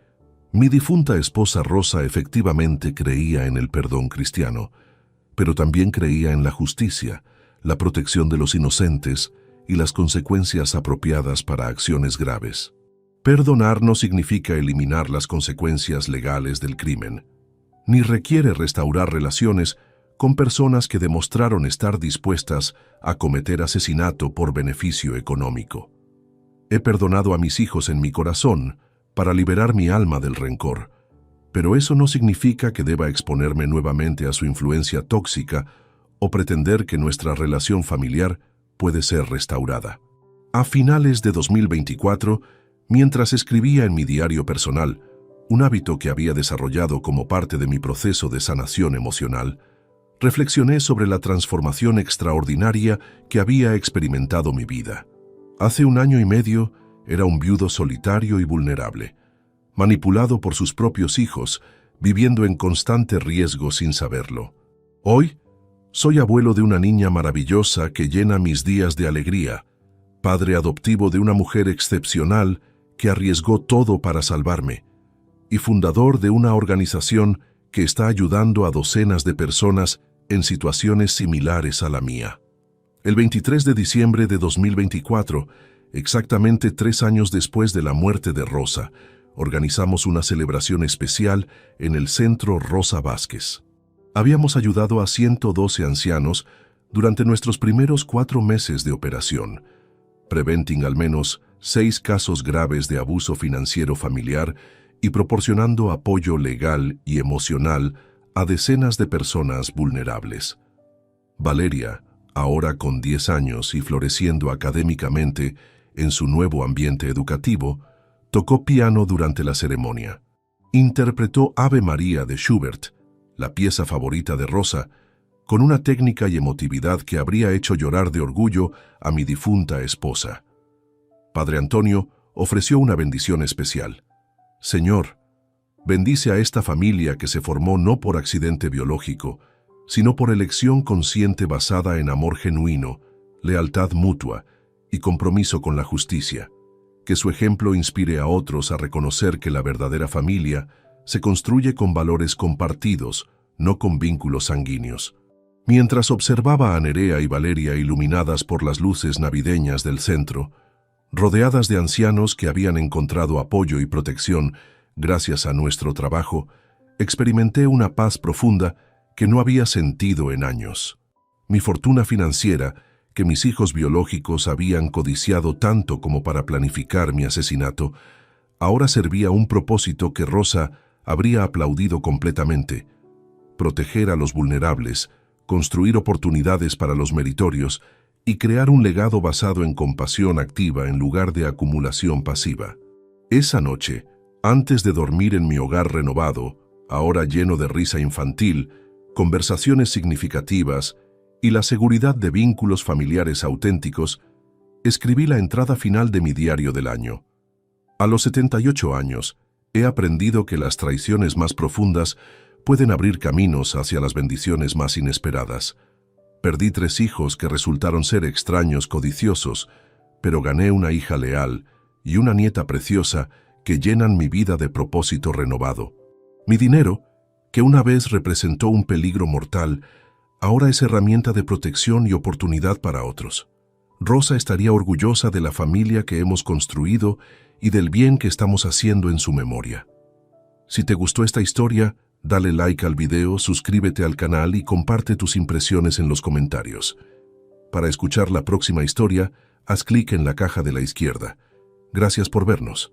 «mi difunta esposa Rosa efectivamente creía en el perdón cristiano, pero también creía en la justicia, la protección de los inocentes y las consecuencias apropiadas para acciones graves. Perdonar no significa eliminar las consecuencias legales del crimen, ni requiere restaurar relaciones con personas que demostraron estar dispuestas a cometer asesinato por beneficio económico. He perdonado a mis hijos en mi corazón para liberar mi alma del rencor, pero eso no significa que deba exponerme nuevamente a su influencia tóxica o pretender que nuestra relación familiar puede ser restaurada». A finales de 2024, mientras escribía en mi diario personal, un hábito que había desarrollado como parte de mi proceso de sanación emocional, reflexioné sobre la transformación extraordinaria que había experimentado mi vida. Hace 1 año y medio era un viudo solitario y vulnerable, manipulado por sus propios hijos, viviendo en constante riesgo sin saberlo. Hoy, soy abuelo de una niña maravillosa que llena mis días de alegría, padre adoptivo de una mujer excepcional que arriesgó todo para salvarme, y fundador de una organización que está ayudando a docenas de personas en situaciones similares a la mía. El 23 de diciembre de 2024, exactamente 3 años después de la muerte de Rosa, organizamos una celebración especial en el Centro Rosa Vázquez. Habíamos ayudado a 112 ancianos durante nuestros primeros 4 meses de operación, preventing al menos 6 casos graves de abuso financiero familiar y proporcionando apoyo legal y emocional a decenas de personas vulnerables. Valeria, ahora con 10 años y floreciendo académicamente en su nuevo ambiente educativo, tocó piano durante la ceremonia. Interpretó Ave María de Schubert, la pieza favorita de Rosa, con una técnica y emotividad que habría hecho llorar de orgullo a mi difunta esposa. Padre Antonio ofreció una bendición especial. «Señor, bendice a esta familia que se formó no por accidente biológico, sino por elección consciente basada en amor genuino, lealtad mutua y compromiso con la justicia. Que su ejemplo inspire a otros a reconocer que la verdadera familia se construye con valores compartidos, no con vínculos sanguíneos». Mientras observaba a Nerea y Valeria iluminadas por las luces navideñas del centro, rodeadas de ancianos que habían encontrado apoyo y protección gracias a nuestro trabajo, experimenté una paz profunda que no había sentido en años. Mi fortuna financiera, que mis hijos biológicos habían codiciado tanto como para planificar mi asesinato, ahora servía un propósito que Rosa habría aplaudido completamente: proteger a los vulnerables, construir oportunidades para los meritorios y crear un legado basado en compasión activa en lugar de acumulación pasiva. Esa noche, antes de dormir en mi hogar renovado, ahora lleno de risa infantil, conversaciones significativas y la seguridad de vínculos familiares auténticos, escribí la entrada final de mi diario del año. A los 78 años, he aprendido que las traiciones más profundas pueden abrir caminos hacia las bendiciones más inesperadas. Perdí 3 hijos que resultaron ser extraños codiciosos, pero gané una hija leal y una nieta preciosa que llenan mi vida de propósito renovado. Mi dinero, que una vez representó un peligro mortal, Ahora es herramienta de protección y oportunidad para otros. Rosa estaría orgullosa de la familia que hemos construido y del bien que estamos haciendo en su memoria. Si te gustó esta historia, dale like al video, suscríbete al canal y comparte tus impresiones en los comentarios. Para escuchar la próxima historia, haz clic en la caja de la izquierda. Gracias por vernos.